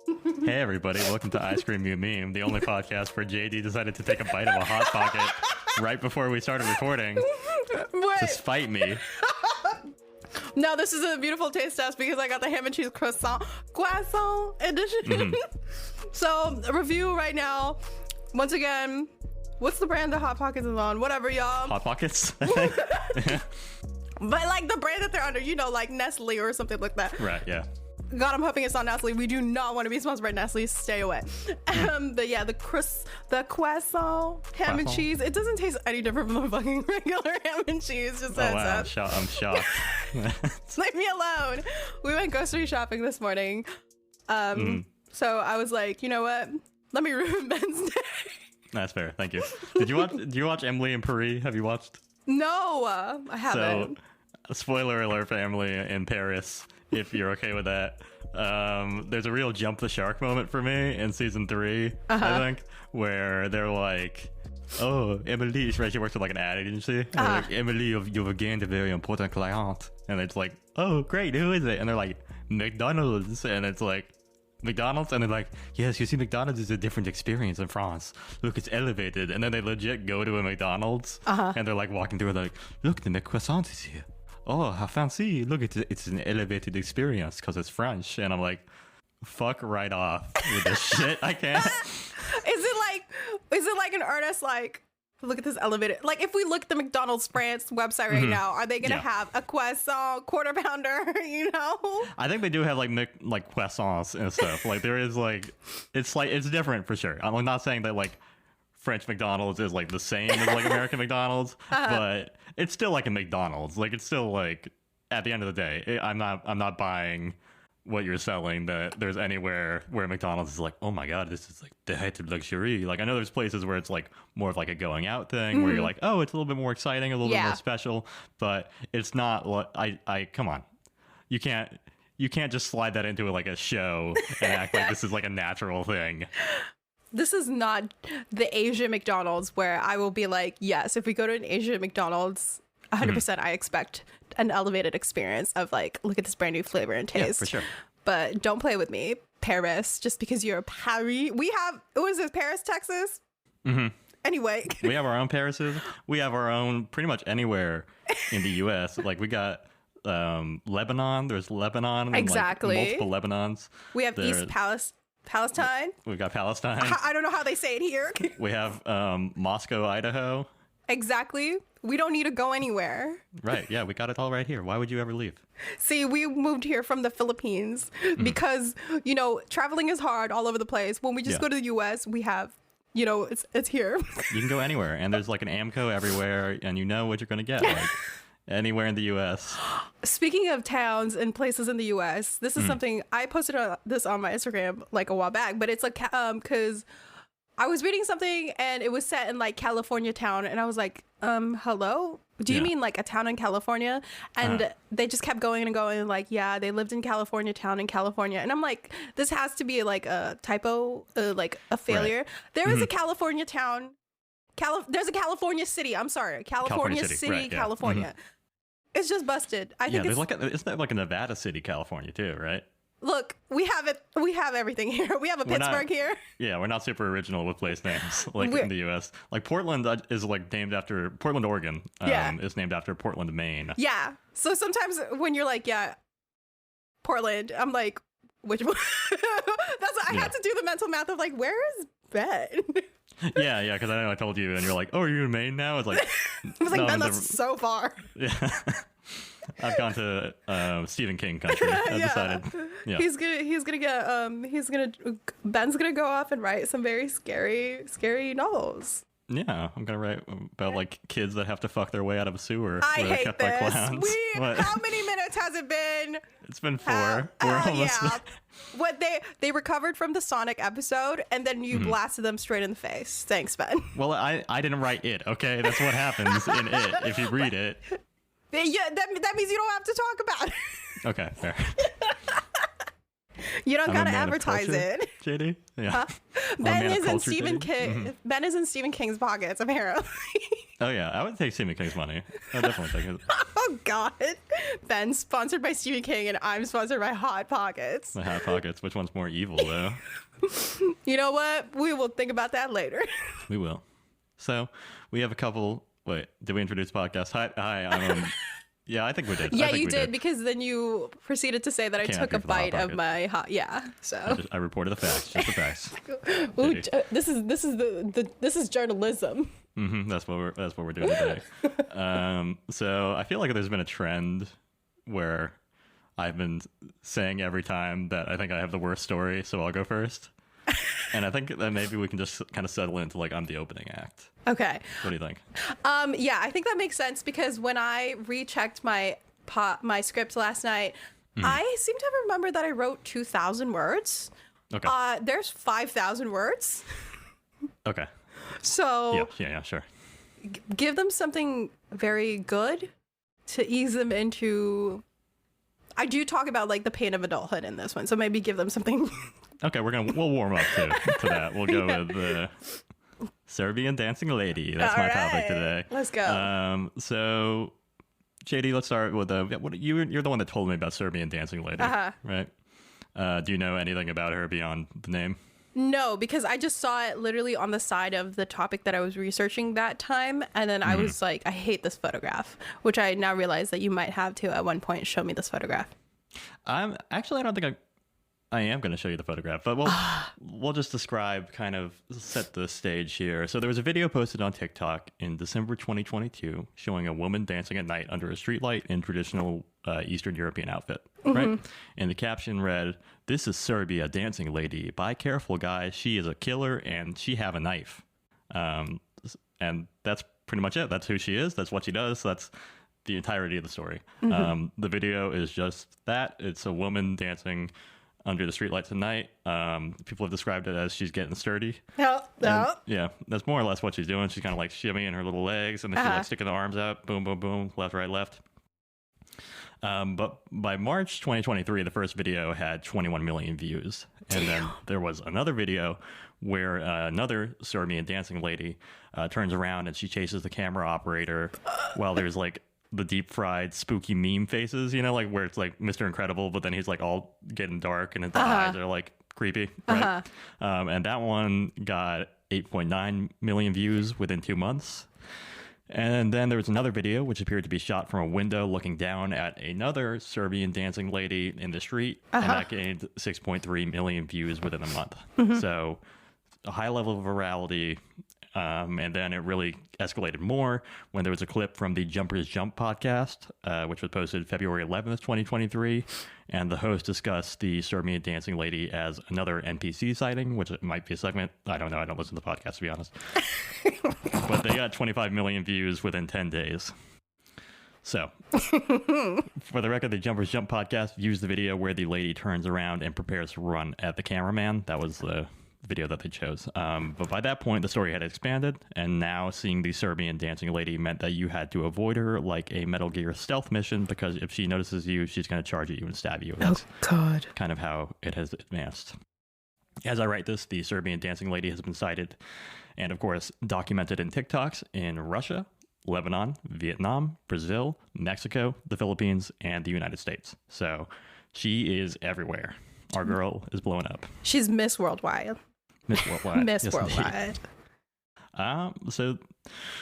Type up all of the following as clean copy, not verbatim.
Hey everybody, welcome to Ice Cream You Meme, the only podcast where JD decided to take a bite of a Hot Pocket right before we started recording to spite me. No, this is a beautiful taste test because I got the ham and cheese croissant edition. So, a review right now. Once again, what's the brand that Hot Pockets is on? Whatever, y'all. Hot Pockets, I think. But like the brand that they're under, you know, like Nestle or something like that. Right, yeah. God, I'm hoping it's not Nestle. We do not want to be sponsored by Nestle. Stay away. But yeah, the croissant, ham and cheese. It doesn't taste any different from the fucking regular ham and cheese. Just Oh wow, I'm shocked. Leave me alone. We went grocery shopping this morning. So I was like, you know what? Let me ruin Ben's day. That's fair. Thank you. Did you watch Emily in Paris? Have you watched? No, I haven't. So, spoiler alert for Emily in Paris, if you're okay with that. There's a real jump the shark moment for me in season 3, I think, where they're like, oh, Emily, right? She works with like an ad agency. And they're like, Emily, you've gained a very important client. And it's like, oh, great, who is it? And they're like, McDonald's. And it's like, McDonald's? And they're like, yes, you see, McDonald's is a different experience in France. Look, it's elevated. And then they legit go to a McDonald's and they're like walking through, they're like, look, the McCroissant is here. Oh, how fancy. Look, it's an elevated experience because it's French. And I'm like, fuck right off with this shit. I can't. Is it like an artist like, look at this elevated, like if we look at the McDonald's France website right now, are they gonna have a croissant quarter pounder, you know? I think they do have like croissants and stuff. Like there is like it's different for sure. I'm not saying that like French McDonald's is like the same as like American McDonald's, but it's still like a McDonald's. Like it's still like at the end of the day, I'm not buying what you're selling that there's anywhere where McDonald's is like, oh my god, this is like the height of luxury. Like I know there's places where it's like more of like a going out thing where you're like, oh, it's a little bit more exciting, a little bit more special, but it's not like I come on. You can't just slide that into like a show and act like this is like a natural thing. This is not the Asian McDonald's where I will be like, yes, if we go to an Asian McDonald's, 100% I expect an elevated experience of like, look at this brand new flavor and taste. Yeah, for sure. But don't play with me, Paris, just because you're Paris. We have, what is this, Paris, Texas? Anyway. We have our own Parises. We have our own pretty much anywhere in the U.S. Like we got Lebanon. There's Lebanon. And, exactly. like, multiple Lebanons. We have East Palestine. We've got Palestine. I don't know how they say it here. We have Moscow, Idaho. Exactly. We don't need to go anywhere. Right. Yeah, we got it all right here. Why would you ever leave? See, we moved here from the Philippines because, you know, traveling is hard all over the place. When we just go to the U.S., we have, you know, it's here. You can go anywhere, and there's like an Amco everywhere, and you know what you're going to get. Like anywhere in the U.S. Speaking of towns and places in the U.S., this is something I posted this on my Instagram like a while back, but it's like because I was reading something and it was set in like California town, and I was like, hello? Do you mean like a town in California? And they just kept going and going like, yeah, they lived in California town in California. And I'm like, this has to be like a typo, like a failure. Right. There is a California town. There's a California city. I'm sorry. California City, right, yeah. California. It's just busted. I think there's like isn't that like a Nevada City, California too, right? Look, we have it. We have everything here. We have a Pittsburgh here. Yeah, we're not super original with place names like in the U.S. Like Portland is like named after Portland, Oregon. Is named after Portland, Maine. Yeah. So sometimes when you're like, yeah, Portland, I'm like, which one? That's I had to do the mental math of like, where is Ben? Yeah, because I know I told you, and you're like, oh, are you in Maine now? It's like, I was like, no, Ben, that's so far. Yeah. I've gone to Stephen King country. I've decided. Yeah. Ben's gonna go off and write some very scary novels. Yeah, I'm gonna write about like kids that have to fuck their way out of a sewer. I where they're hate kept this. By clowns. How many minutes has it been? It's been 4. We're almost. Yeah. What they recovered from the Sonic episode, and then you blasted them straight in the face. Thanks, Ben. Well, I didn't write it. Okay, that's what happens in it if you read it. Yeah, that means you don't have to talk about it. Okay, fair. You don't gotta advertise it. JD? Yeah. Huh? Ben is in Stephen King. Ben is in Stephen King's pockets, apparently. Oh yeah, I would take Stephen King's money. I definitely take it. Oh Oh God. Ben's sponsored by Stephen King and I'm sponsored by Hot Pockets. My Hot Pockets. Which one's more evil, though? You know what? We will think about that later. We will. So we have a couple. Wait, did we introduce the podcast? Hi, I'm. Yeah, I think we did. Yeah, you did because then you proceeded to say that I took a bite of my hot. Yeah, so I reported the facts, just the facts. Ooh, this is journalism. That's what we're doing today. So I feel like there's been a trend where I've been saying every time that I think I have the worst story, so I'll go first. And I think that maybe we can just kind of settle into like I'm the opening act. Okay. What do you think? Yeah, I think that makes sense because when I rechecked my script last night, I seem to remember that I wrote 2,000 words. Okay. There's 5,000 words. Okay. So yeah, sure. Give them something very good to ease them into. I do talk about like the pain of adulthood in this one, so maybe give them something. Okay, we'll warm up to that. We'll go with the Serbian dancing lady. That's my topic today. Let's go. So, JD, let's start with you're the one that told me about Serbian dancing lady, right? Do you know anything about her beyond the name? No, because I just saw it literally on the side of the topic that I was researching that time, and then I was like, I hate this photograph, which I now realize that you might have to at one point show me this photograph. I don't think I am going to show you the photograph, but we'll just describe, kind of set the stage here. So there was a video posted on TikTok in December 2022 showing a woman dancing at night under a streetlight in traditional Eastern European outfit, right? And the caption read, "This is Serbia dancing lady. Buy careful, guys. She is a killer and she have a knife." And that's pretty much it. That's who she is. That's what she does. That's the entirety of the story. The video is just that. It's a woman dancing under the streetlights at night. People have described it as she's getting sturdy. Yeah, that's more or less what she's doing. She's kind of like shimmying her little legs, and then she's like sticking the arms out, boom, boom, boom, left, right, left. But by March 2023, the first video had 21 million views. And then there was another video where another Serbian dancing lady turns around and she chases the camera operator while there's like the deep fried spooky meme faces, like where it's like Mr. Incredible, but then he's like all getting dark and his eyes are like creepy, right? And that one got 8.9 million views within 2 months. And then there was another video which appeared to be shot from a window looking down at another Serbian dancing lady in the street, and that gained 6.3 million views within a month. So a high level of virality. And then it really escalated more when there was a clip from the Jumpers Jump podcast, which was posted February 11th, 2023. And the host discussed the Serbian dancing lady as another NPC sighting, which it might be a segment. I don't know. I don't listen to the podcast, to be honest. But they got 25 million views within 10 days. So, for the record, the Jumpers Jump podcast used the video where the lady turns around and prepares to run at the cameraman. That was the video that they chose. But by that point, the story had expanded, and now seeing the Serbian dancing lady meant that you had to avoid her like a Metal Gear stealth mission, because if she notices you, she's going to charge at you and stab you. That's God. Kind of how it has advanced. As I write this, the Serbian dancing lady has been sighted and, of course, documented in TikToks in Russia, Lebanon, Vietnam, Brazil, Mexico, the Philippines, and the United States. So she is everywhere. Our girl is blowing up. She's Miss Worldwide. Miss Worldwide. Miss Worldwide. So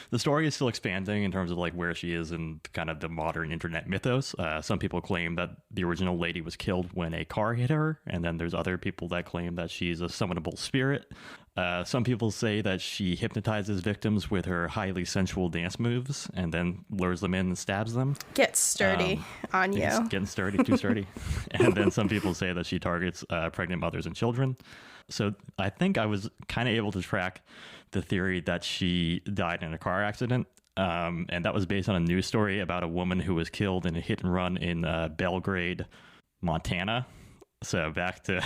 the story is still expanding in terms of like where she is in kind of the modern internet mythos. Some people claim that the original lady was killed when a car hit her, and then there's other people that claim that she's a summonable spirit. Some people say that she hypnotizes victims with her highly sensual dance moves and then lures them in and stabs them. Get sturdy on you. Getting sturdy, too sturdy. And then some people say that she targets pregnant mothers and children. So I think I was kind of able to track the theory that she died in a car accident. And that was based on a news story about a woman who was killed in a hit and run in Belgrade, Montana. So back to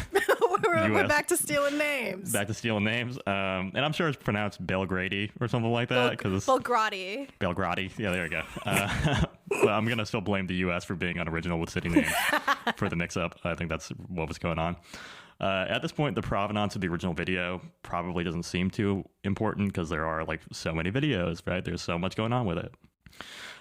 we're back to stealing names. Back to stealing names. And I'm sure it's pronounced Belgrady or something like that. Belgrady. Belgrady. Yeah, there you go. But I'm going to still blame the U.S. for being unoriginal with city names for the mix-up. I think that's what was going on. At this point, the provenance of the original video probably doesn't seem too important because there are like so many videos, right? There's so much going on with it.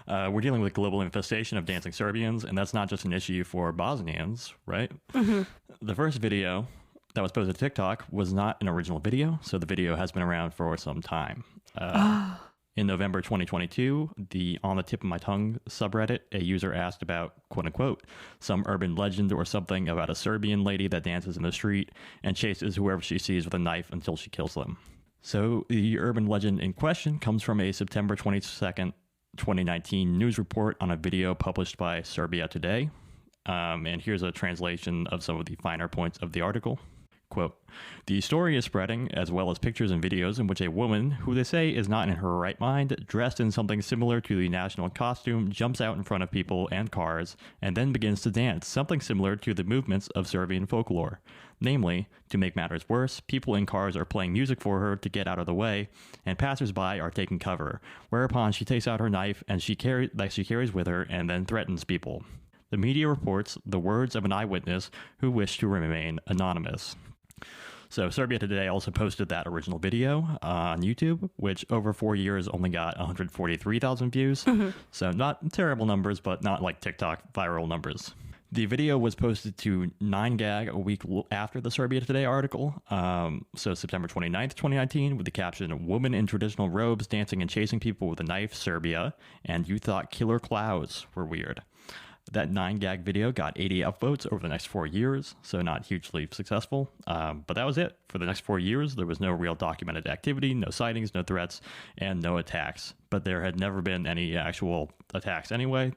We're dealing with global infestation of dancing Serbians, and that's not just an issue for Bosnians, right? The first video that was posted to TikTok was not an original video, so the video has been around for some time. In November 2022, the On the Tip of My Tongue subreddit, a user asked about, quote unquote, some urban legend or something about a Serbian lady that dances in the street and chases whoever she sees with a knife until she kills them. So the urban legend in question comes from a September 22nd, 2019 news report on a video published by Serbia Today. And here's a translation of some of the finer points of the article. Quote, the story is spreading, as well as pictures and videos in which a woman, who they say is not in her right mind, dressed in something similar to the national costume, jumps out in front of people and cars, and then begins to dance, something similar to the movements of Serbian folklore. Namely, to make matters worse, people in cars are playing music for her to get out of the way, and passersby are taking cover, whereupon she takes out her knife and she carries with her and then threatens people. The media reports the words of an eyewitness who wished to remain anonymous. So Serbia Today also posted that original video on YouTube, which over 4 years only got 143,000 views. So not terrible numbers, but not like TikTok viral numbers. The video was posted to 9gag a week after the Serbia Today article, so September 29th, 2019, with the caption, Woman in traditional robes dancing and chasing people with a knife, Serbia, and you thought killer clouds were weird. That 9gag video got 80 upvotes over the next 4 years, so not hugely successful. But that was it. For the next 4 years, there was no real documented activity, no sightings, no threats, and no attacks. But there had never been any actual attacks anyway.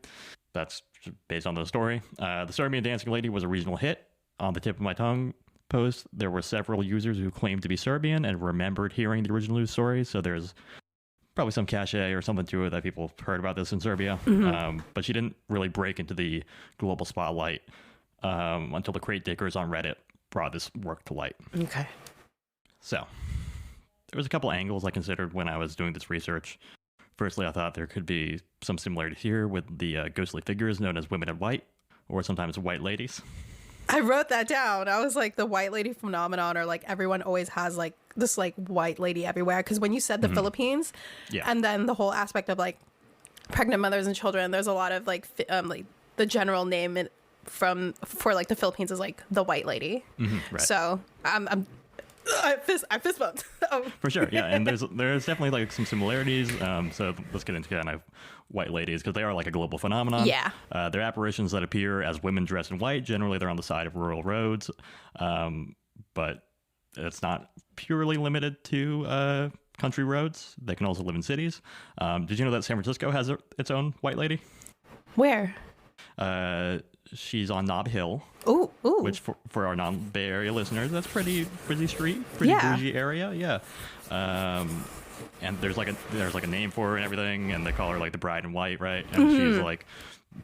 That's based on the story. The Serbian dancing lady was a regional hit. On the Tip of My Tongue post, there were several users who claimed to be Serbian and remembered hearing the original news story, so there's probably some cachet or something to it that people heard about this in Serbia. But she didn't really break into the global spotlight until the crate diggers on Reddit brought this work to light. Okay. So there was a couple angles I considered when I was doing this research. Firstly, I thought there could be some similarity here with the ghostly figures known as women in white, or sometimes white ladies. I wrote that down. I was like, the white lady phenomenon, or like everyone always has like this like white lady everywhere. Because when you said the Philippines, and then the whole aspect of like pregnant mothers and children, there's a lot of like the general name for like the Philippines is like the white lady. Right. So I fist bumped. For sure, yeah, and there's definitely like some similarities. So let's get into kind of white ladies, because they are like a global phenomenon. Yeah. They're apparitions that appear as women dressed in white. Generally, they're on the side of rural roads, but it's not purely limited to country roads. They can also live in cities. Did you know that San Francisco has its own white lady? Where? She's on Nob Hill. Ooh. Which for our non-Bay Area listeners, that's pretty street, pretty bougie area, yeah. And there's like a name for her and everything, and they call her like the Bride in White, right? And she's like,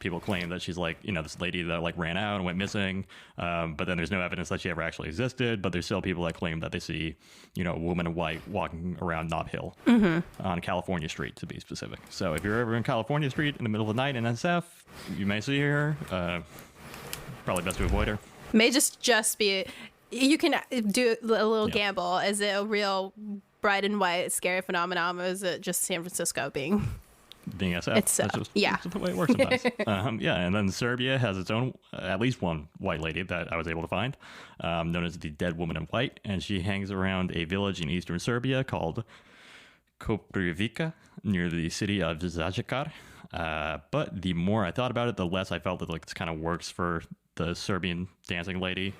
people claim that she's like, this lady that like ran out and went missing, but then there's no evidence that she ever actually existed. But there's still people that claim that they see, a woman in white walking around Nob Hill on California Street, to be specific. So if you're ever in California Street in the middle of the night in SF, you may see her. Probably best to avoid her. May just be, you can do a little gamble. Is it a real Bride in White scary phenomenon, or is it just San Francisco being SF? It's that's just the way it works sometimes. And then Serbia has its own, at least one white lady that I was able to find, known as the Dead Woman in White, and she hangs around a village in eastern Serbia called Koprivica, near the city of Zaječar. But the more I thought about it, the less I felt that like this kind of works for the Serbian dancing lady.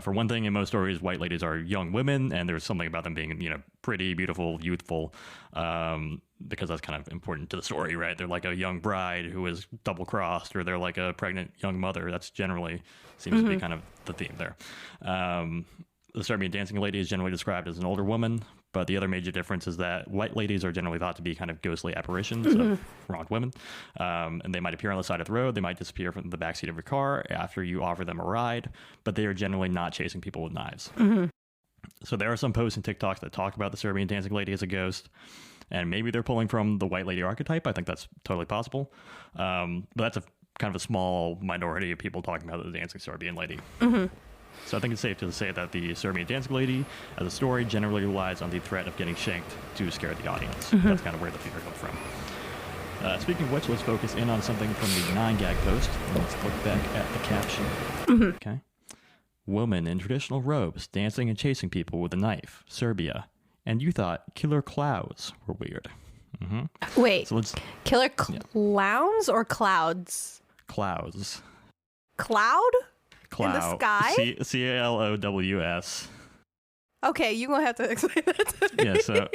For one thing, in most stories, white ladies are young women, and there's something about them being, pretty, beautiful, youthful, because that's kind of important to the story, right? They're like a young bride who is double-crossed, or they're like a pregnant young mother. That's generally seems to be kind of the theme there. The Serbian dancing lady is generally described as an older woman, but the other major difference is that white ladies are generally thought to be kind of ghostly apparitions of wronged women. And they might appear on the side of the road. They might disappear from the backseat of your car after you offer them a ride, but they are generally not chasing people with knives. So there are some posts and TikToks that talk about the Serbian dancing lady as a ghost, and maybe they're pulling from the white lady archetype. I think that's totally possible. But that's a kind of a small minority of people talking about the dancing Serbian lady. So I think it's safe to say that the Serbian dancing lady as a story generally relies on the threat of getting shanked to scare the audience. That's kind of where the fear comes from. Speaking of which, let's focus in on something from the 9gag post. And let's look back at the caption. Okay. Woman in traditional robes dancing and chasing people with a knife. Serbia. And you thought killer clowns were weird. Wait. So Killer clowns or clouds? Clouds. Cloud? Cloud. In the sky? CLOWS. Okay, you're going to have to explain that to me. Yeah,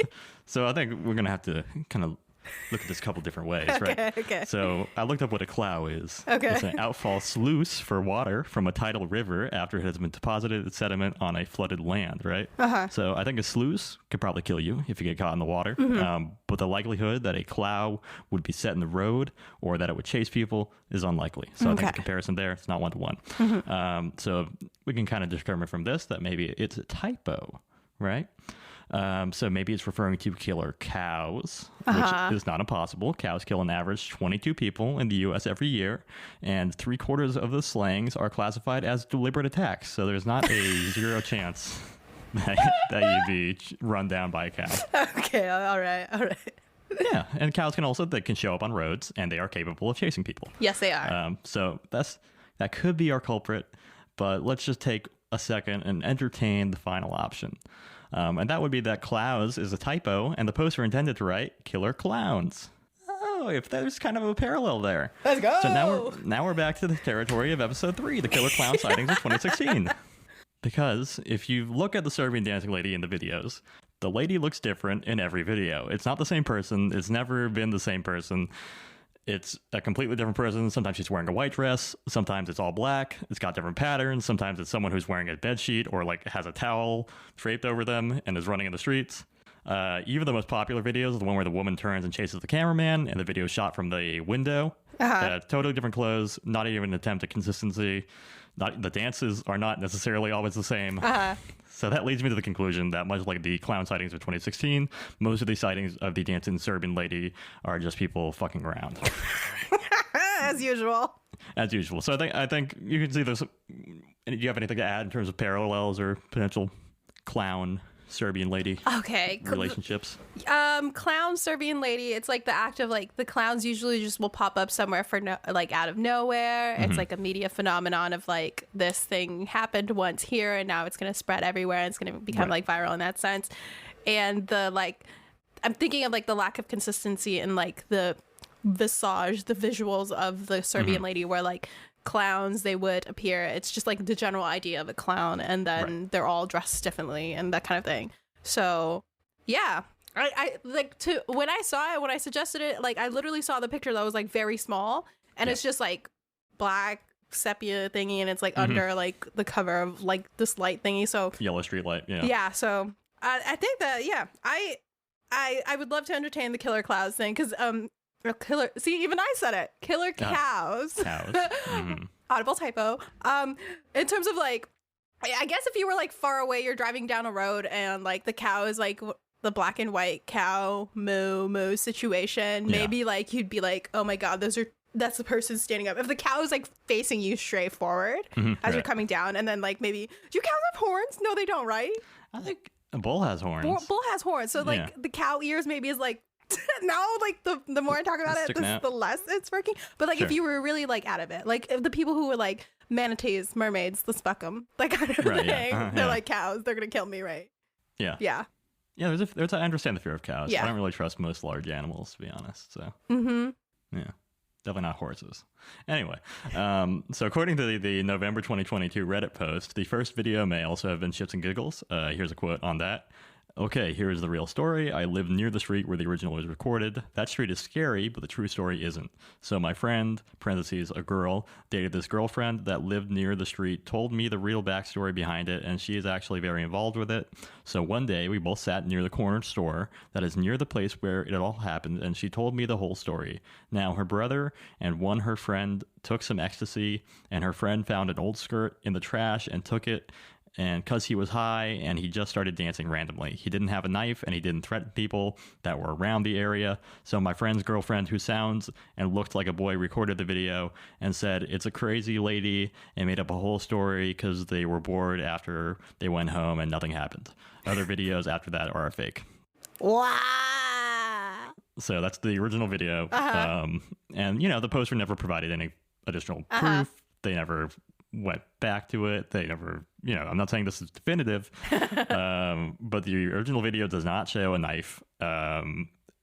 so I think we're going to have to kind of look at this a couple different ways, right? Okay. So I looked up what a clough is. Okay. It's an outfall sluice for water from a tidal river after it has been deposited as sediment on a flooded land, right? So I think a sluice could probably kill you if you get caught in the water. But the likelihood that a clough would be set in the road or that it would chase people is unlikely. So I think the comparison there, it's not 1-to-1. So we can kind of determine from this that maybe it's a typo, right? So maybe it's referring to killer cows, which is not impossible. Cows kill an average 22 people in the U.S. every year, and 3/4 of the slayings are classified as deliberate attacks. So there's not a 0 chance that you'd be run down by a cow. Okay, all right. Yeah, and cows can show up on roads, and they are capable of chasing people. Yes, they are. So that could be our culprit, but let's just take a second and entertain the final option. And that would be that clowns is a typo, and the poster intended to write killer clowns. Oh, if there's kind of a parallel there. Let's go. So now we're back to the territory of episode 3, the killer clown sightings of 2016. Because if you look at the Serbian dancing lady in the videos, the lady looks different in every video. It's not the same person. It's never been the same person. It's a completely different person. Sometimes she's wearing a white dress. Sometimes it's all black. It's got different patterns. Sometimes it's someone who's wearing a bed sheet or like has a towel draped over them and is running in the streets. Even the most popular videos, the one where the woman turns and chases the cameraman and the video is shot from the window. Totally different clothes, not even an attempt at consistency. The dances are not necessarily always the same. So that leads me to the conclusion that much like the clown sightings of 2016, most of these sightings of the dancing Serbian lady are just people fucking around. As usual. As usual. So I think you can see this. Do you have anything to add in terms of parallels or potential clown Serbian lady relationships? Clown Serbian lady, it's like the act of like the clowns usually just will pop up somewhere for like out of nowhere. It's like a media phenomenon of like this thing happened once here and now it's going to spread everywhere and it's going to become like viral in that sense. And the like I'm thinking of like the lack of consistency in like the visage, the visuals of the Serbian lady where like clowns, they would appear, it's just like the general idea of a clown and then they're all dressed differently and that kind of thing. So yeah, I like to when I saw it, when I suggested it, like I literally saw the picture that was like very small and it's just like black sepia thingy and it's like under like the cover of like this light thingy, so yellow street light. So I think that I would love to entertain the killer clouds thing because killer, see, even I said it, killer cows. Audible typo. In terms of like, I guess if you were like far away, you're driving down a road and like the cow is like the black and white cow moo situation, maybe like you'd be like, oh my god, that's the person standing up. If the cow is like facing you straight forward as you're coming down, and then like maybe, do cows have horns? No, they don't, right? I think a bull has horns. Bull has horns, so like the cow ears maybe is like now like the more I talk about it, the less it's working. But like if you were really like out of it, like if the people who were like manatees, mermaids, let's fuck them, that kind of thing. They're like cows, they're gonna kill me, right? Yeah. I understand the fear of cows. I don't really trust most large animals, to be honest. So definitely not horses. Anyway, so according to the November 2022 Reddit post, the first video may also have been shits and giggles. Here's a quote on that. Okay, here is the real story. I lived near the street where the original was recorded. That street is scary, but the true story isn't. So my friend, parentheses, a girl, dated this girlfriend that lived near the street, told me the real backstory behind it, and she is actually very involved with it. So one day, we both sat near the corner store that is near the place where it all happened, and she told me the whole story. Now, her brother and her friend took some ecstasy, and her friend found an old skirt in the trash and took it, and because he was high and he just started dancing randomly. He didn't have a knife and he didn't threaten people that were around the area. So my friend's girlfriend, who sounds and looked like a boy, recorded the video and said it's a crazy lady, and made up a whole story because they were bored after they went home and nothing happened. Other videos after that are fake. Wow. So that's the original video. And, the poster never provided any additional proof. They never went back to it. They never, I'm not saying this is definitive, but the original video does not show a knife.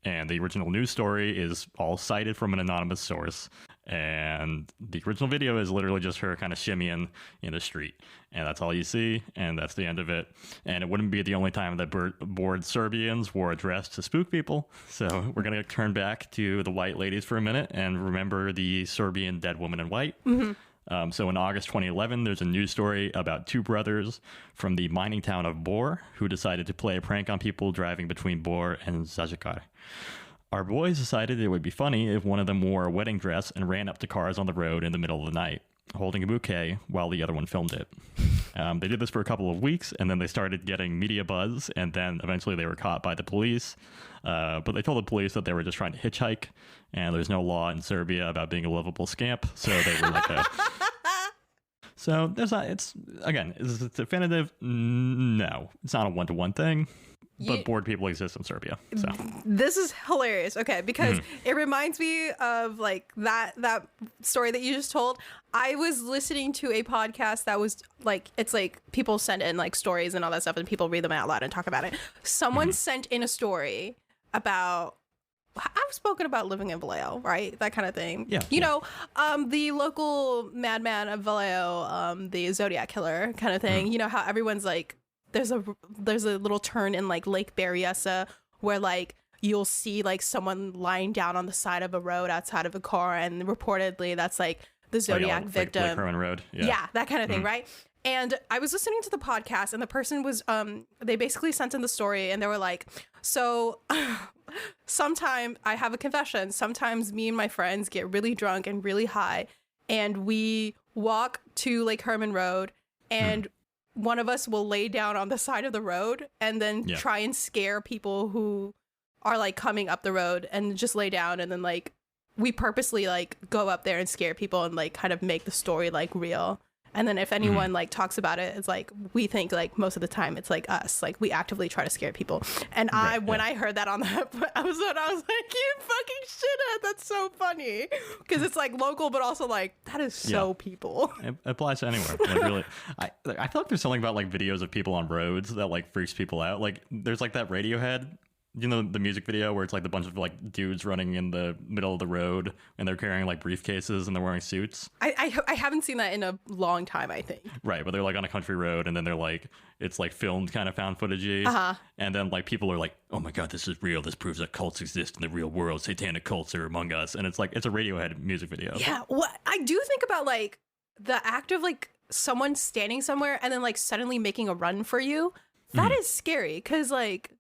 And the original news story is all cited from an anonymous source. And the original video is literally just her kind of shimmying in the street. And that's all you see. And that's the end of it. And it wouldn't be the only time that bored Serbians wore a dress to spook people. So we're going to turn back to the white ladies for a minute and remember the Serbian dead woman in white. So in August 2011, there's a news story about two brothers from the mining town of Bor who decided to play a prank on people driving between Bor and Zajekar. Our boys decided it would be funny if one of them wore a wedding dress and ran up to cars on the road in the middle of the night, holding a bouquet while the other one filmed it. They did this for a couple of weeks, and then they started getting media buzz, and then eventually they were caught by the police. But they told the police that they were just trying to hitchhike, and there's no law in Serbia about being a lovable scamp, so they were like So there's not, is it definitive? No. It's not a one-to-one thing. But bored people exist in Serbia. So this is hilarious. Okay, because it reminds me of like that story that you just told. I was listening to a podcast that was like, it's like people send in like stories and all that stuff, and people read them out loud and talk about it. Someone sent in a story about. I've spoken about living in Vallejo, right? That kind of thing. Yeah. The local madman of Vallejo, the Zodiac killer kind of thing. You know how everyone's like. There's a little turn in like Lake Berryessa where like you'll see like someone lying down on the side of a road outside of a car, and reportedly that's like the Zodiac victim. Like Herman Road. Yeah, that kind of thing, right? And I was listening to the podcast, and the person was they basically sent in the story, and they were like, so sometime I have a confession. Sometimes me and my friends get really drunk and really high, and we walk to Lake Herman Road, and one of us will lay down on the side of the road and then try and scare people who are like coming up the road, and just lay down, and then like we purposely like go up there and scare people and like kind of make the story like real. And then if anyone like talks about it, it's like we think like most of the time it's like us, like we actively try to scare people. And when I heard that on that episode, I was like, you fucking shithead, that's so funny, because it's like local but also like that is so people. It applies to anywhere. Like, really, I feel like there's something about like videos of people on roads that like freaks people out. Like there's like that Radiohead, the music video where it's like the bunch of like dudes running in the middle of the road, and they're carrying like briefcases and they're wearing suits. I haven't seen that in a long time, I think. Right, but they're like on a country road, and then they're like, it's like filmed kind of found footage-y. And then like people are like, oh my god, this is real. This proves that cults exist in the real world. Satanic cults are among us. And it's like, it's a Radiohead music video. Yeah, what I do think about like the act of like someone standing somewhere and then like suddenly making a run for you. That is scary, because like,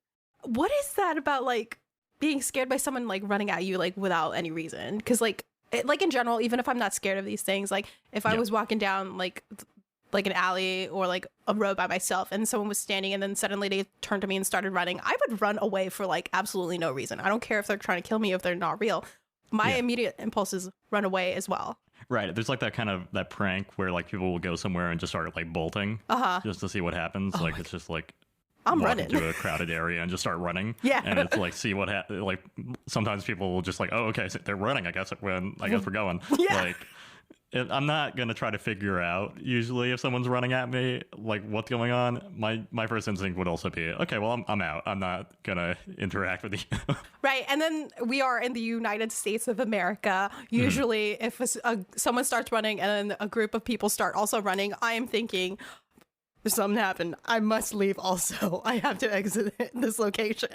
what is that about like being scared by someone like running at you like without any reason? Because like like in general, even if I'm not scared of these things, like if I was walking down like an alley or like a road by myself and someone was standing and then suddenly they turned to me and started running, I would run away for like absolutely no reason. I don't care if they're trying to kill me, if they're not real. My immediate impulse is run away as well. Right. There's like that prank where like people will go somewhere and just start like bolting just to see what happens. Like it's just like I'm walk running into a crowded area and just start running. Yeah. And it's like, see what happens. Like sometimes people will just like, oh, okay, so they're running. I guess we're going. Yeah. Like I'm not going to try to figure out usually if someone's running at me, like what's going on. My first instinct would also be, okay, well, I'm out. I'm not going to interact with you. Right. And then we are in the United States of America. Usually if someone starts running and then a group of people start also running, I am thinking, something happened. I must leave also. I have to exit this location.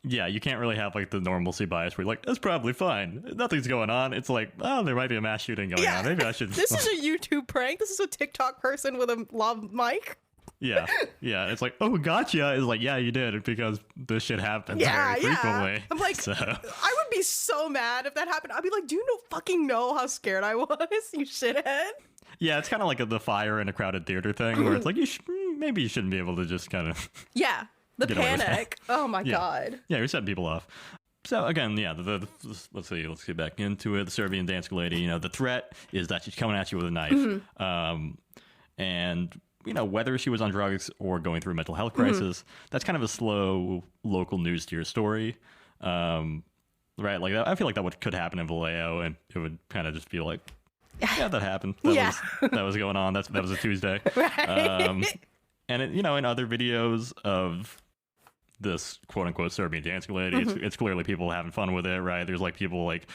Yeah, you can't really have like the normalcy bias where you're like, that's probably fine. Nothing's going on. It's like, oh, there might be a mass shooting going on. Maybe I should. This is a YouTube prank. This is a TikTok person with a lav mic. Yeah. It's like, oh, gotcha. It's like, yeah, you did, because this shit happens very frequently. I'm like, I would be so mad if that happened. I'd be like, do you fucking know how scared I was, you shithead? Yeah, it's kind of like the fire in a crowded theater thing where it's like, maybe you shouldn't be able to just kind of. Yeah, the panic. Oh my God. Yeah, you're setting people off. So again, let's get back into it. The Serbian dance lady, the threat is that she's coming at you with a knife. And whether she was on drugs or going through a mental health crisis, that's kind of a slow local news to your story. right? Like I feel like that could happen in Vallejo, and it would kind of just be like, yeah, that happened. That was going on. That was a Tuesday. Right. And it, in other videos of this quote unquote Serbian dancing lady, it's clearly people having fun with it, right? There's like people like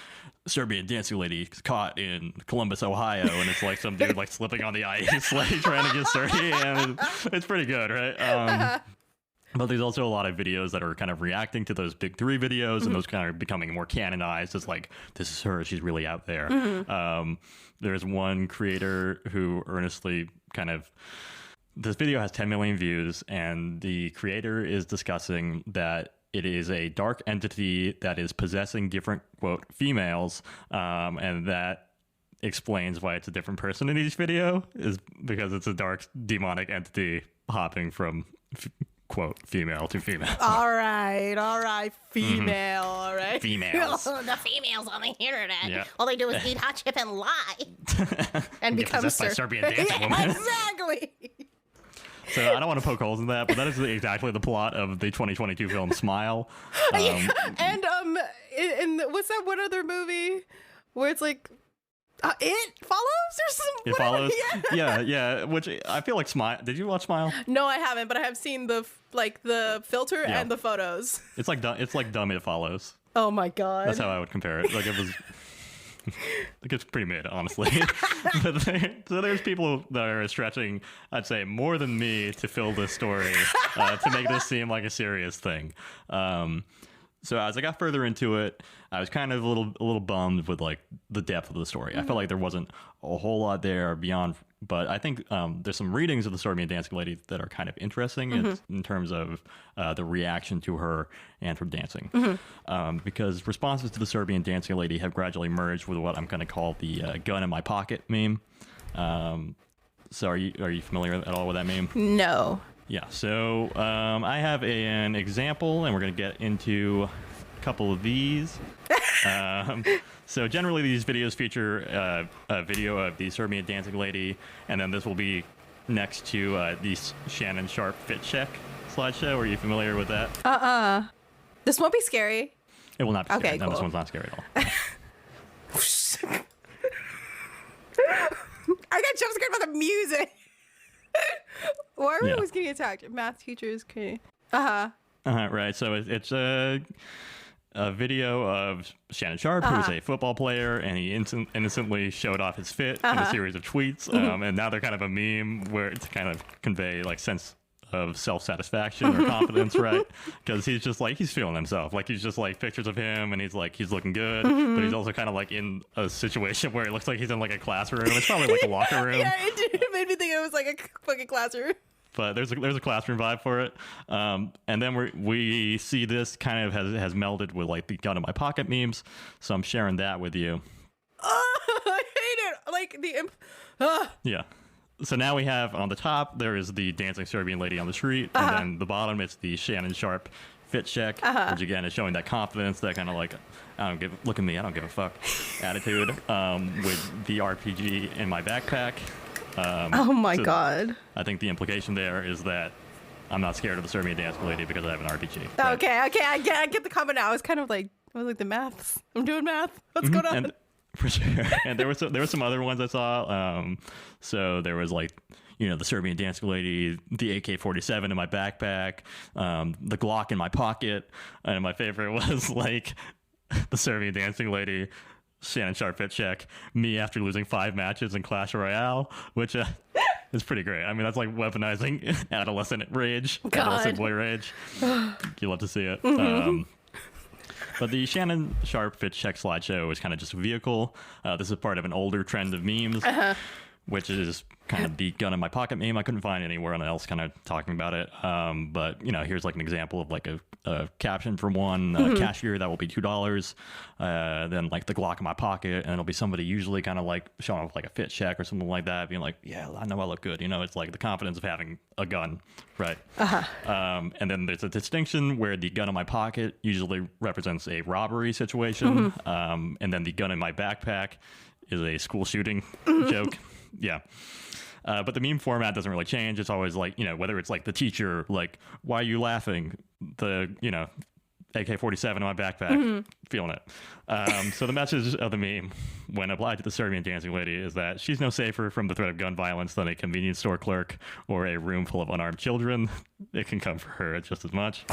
Serbian dancing lady caught in Columbus, Ohio, and it's like some dude like slipping on the ice, like trying to get dirty, and it's pretty good, right? But there's also a lot of videos that are kind of reacting to those big three videos, and those kind of becoming more canonized as like, this is her, she's really out there. There's one creator who earnestly kind of, this video has 10 million views, and the creator is discussing that it is a dark entity that is possessing different, quote, females, and that explains why it's a different person in each video, is because it's a dark demonic entity hopping from quote female to female. All right, female, all right. Females. The females on the internet. Yeah. All they do is eat hot chip and lie. And become possessed by Serbian dancing Yeah, woman. exactly. So I don't want to poke holes in that, but that is exactly the plot of the 2022 film Smile. And in what's that one other movie where it's like it follows or something? It follows. Yeah. Which I feel like Smile. Did you watch Smile? No, I haven't, but I have seen the filter and the photos. It's like Dumb. It Follows. Oh my god. That's how I would compare it. Like it was. Like it's pretty mid, honestly. So there's people that are stretching, I'd say, more than me to fill this story to make this seem like a serious thing. So as I got further into it, I was kind of a little bummed with like the depth of the story. I felt like there wasn't a whole lot there beyond, but I think there's some readings of the Serbian dancing lady that are kind of interesting in terms of the reaction to her and her dancing. Because responses to the Serbian dancing lady have gradually merged with what I'm going to call the gun in my pocket meme. So are you familiar at all with that meme? No. Yeah, so I have an example, and we're going to get into a couple of these. So generally, these videos feature a video of the Serbian dancing lady, and then this will be next to the Shannon Sharp fit check slideshow. Are you familiar with that? This won't be scary. It will not be scary. Okay, No, cool. this one's not scary at all. I got jump scared by the music. Why are we Yeah. always getting attacked? Math teachers. Okay. Right, so it's a video of Shannon Sharp, who is a football player, and he innocently showed off his fit in a series of tweets, and now they're kind of a meme where to kind of convey like sense of self-satisfaction or confidence, right? Because he's just like, he's feeling himself, like he's just like pictures of him, and he's looking good, but he's also kind of like in a situation where it looks like he's in like a classroom. It's probably like a locker room. Yeah, it made me think it was like a fucking classroom. But there's a classroom vibe for it, and then we see this kind of has melded with like the gun in my pocket memes, so I'm sharing that with you. I hate it. Like the Yeah. So now we have on the top there is the dancing Serbian lady on the street, and then the bottom it's the Shannon Sharp fit check, which again is showing that confidence, that kind of like look at me, I don't give a fuck attitude, with the RPG in my backpack. Oh my god. I think the implication there is that I'm not scared of the Serbian dancing lady because I have an RPG. Right? Okay, I get the comment now. I was like the maths. I'm doing math. What's going on? And, for sure. And there were some other ones I saw. So there was like, the Serbian dancing lady, the AK-47 in my backpack, the Glock in my pocket, and my favorite was like the Serbian dancing lady, Shannon Sharp fit check, me after losing 5 matches in Clash Royale, which is pretty great. I mean, that's like weaponizing adolescent rage, adolescent boy rage. You love to see it. But the Shannon Sharp fit check slideshow is kind of just a vehicle. This is part of an older trend of memes, which is kind of the gun in my pocket meme. I couldn't find anywhere else kind of talking about it. But, here's like an example of like a caption from one, cashier, that will be $2. Then like the Glock in my pocket, and it'll be somebody usually kind of like showing off like a fit check or something like that, being like, yeah, I know I look good. It's like the confidence of having a gun, right? And then there's a distinction where the gun in my pocket usually represents a robbery situation. And then the gun in my backpack is a school shooting joke. Yeah. But the meme format doesn't really change. It's always like, whether it's like the teacher, like, why are you laughing? The, AK-47 in my backpack, feeling it. So the message of the meme, when applied to the Serbian dancing lady, is that she's no safer from the threat of gun violence than a convenience store clerk or a room full of unarmed children. It can come for her just as much.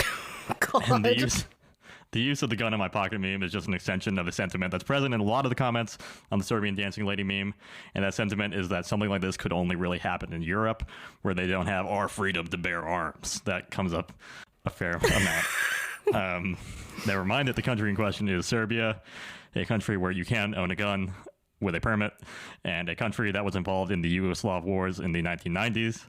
God. And the use of the gun in my pocket meme is just an extension of the sentiment that's present in a lot of the comments on the Serbian dancing lady meme. And that sentiment is that something like this could only really happen in Europe, where they don't have our freedom to bear arms. That comes up a fair amount. Never mind that the country in question is Serbia, a country where you can own a gun with a permit, and a country that was involved in the Yugoslav wars in the 1990s.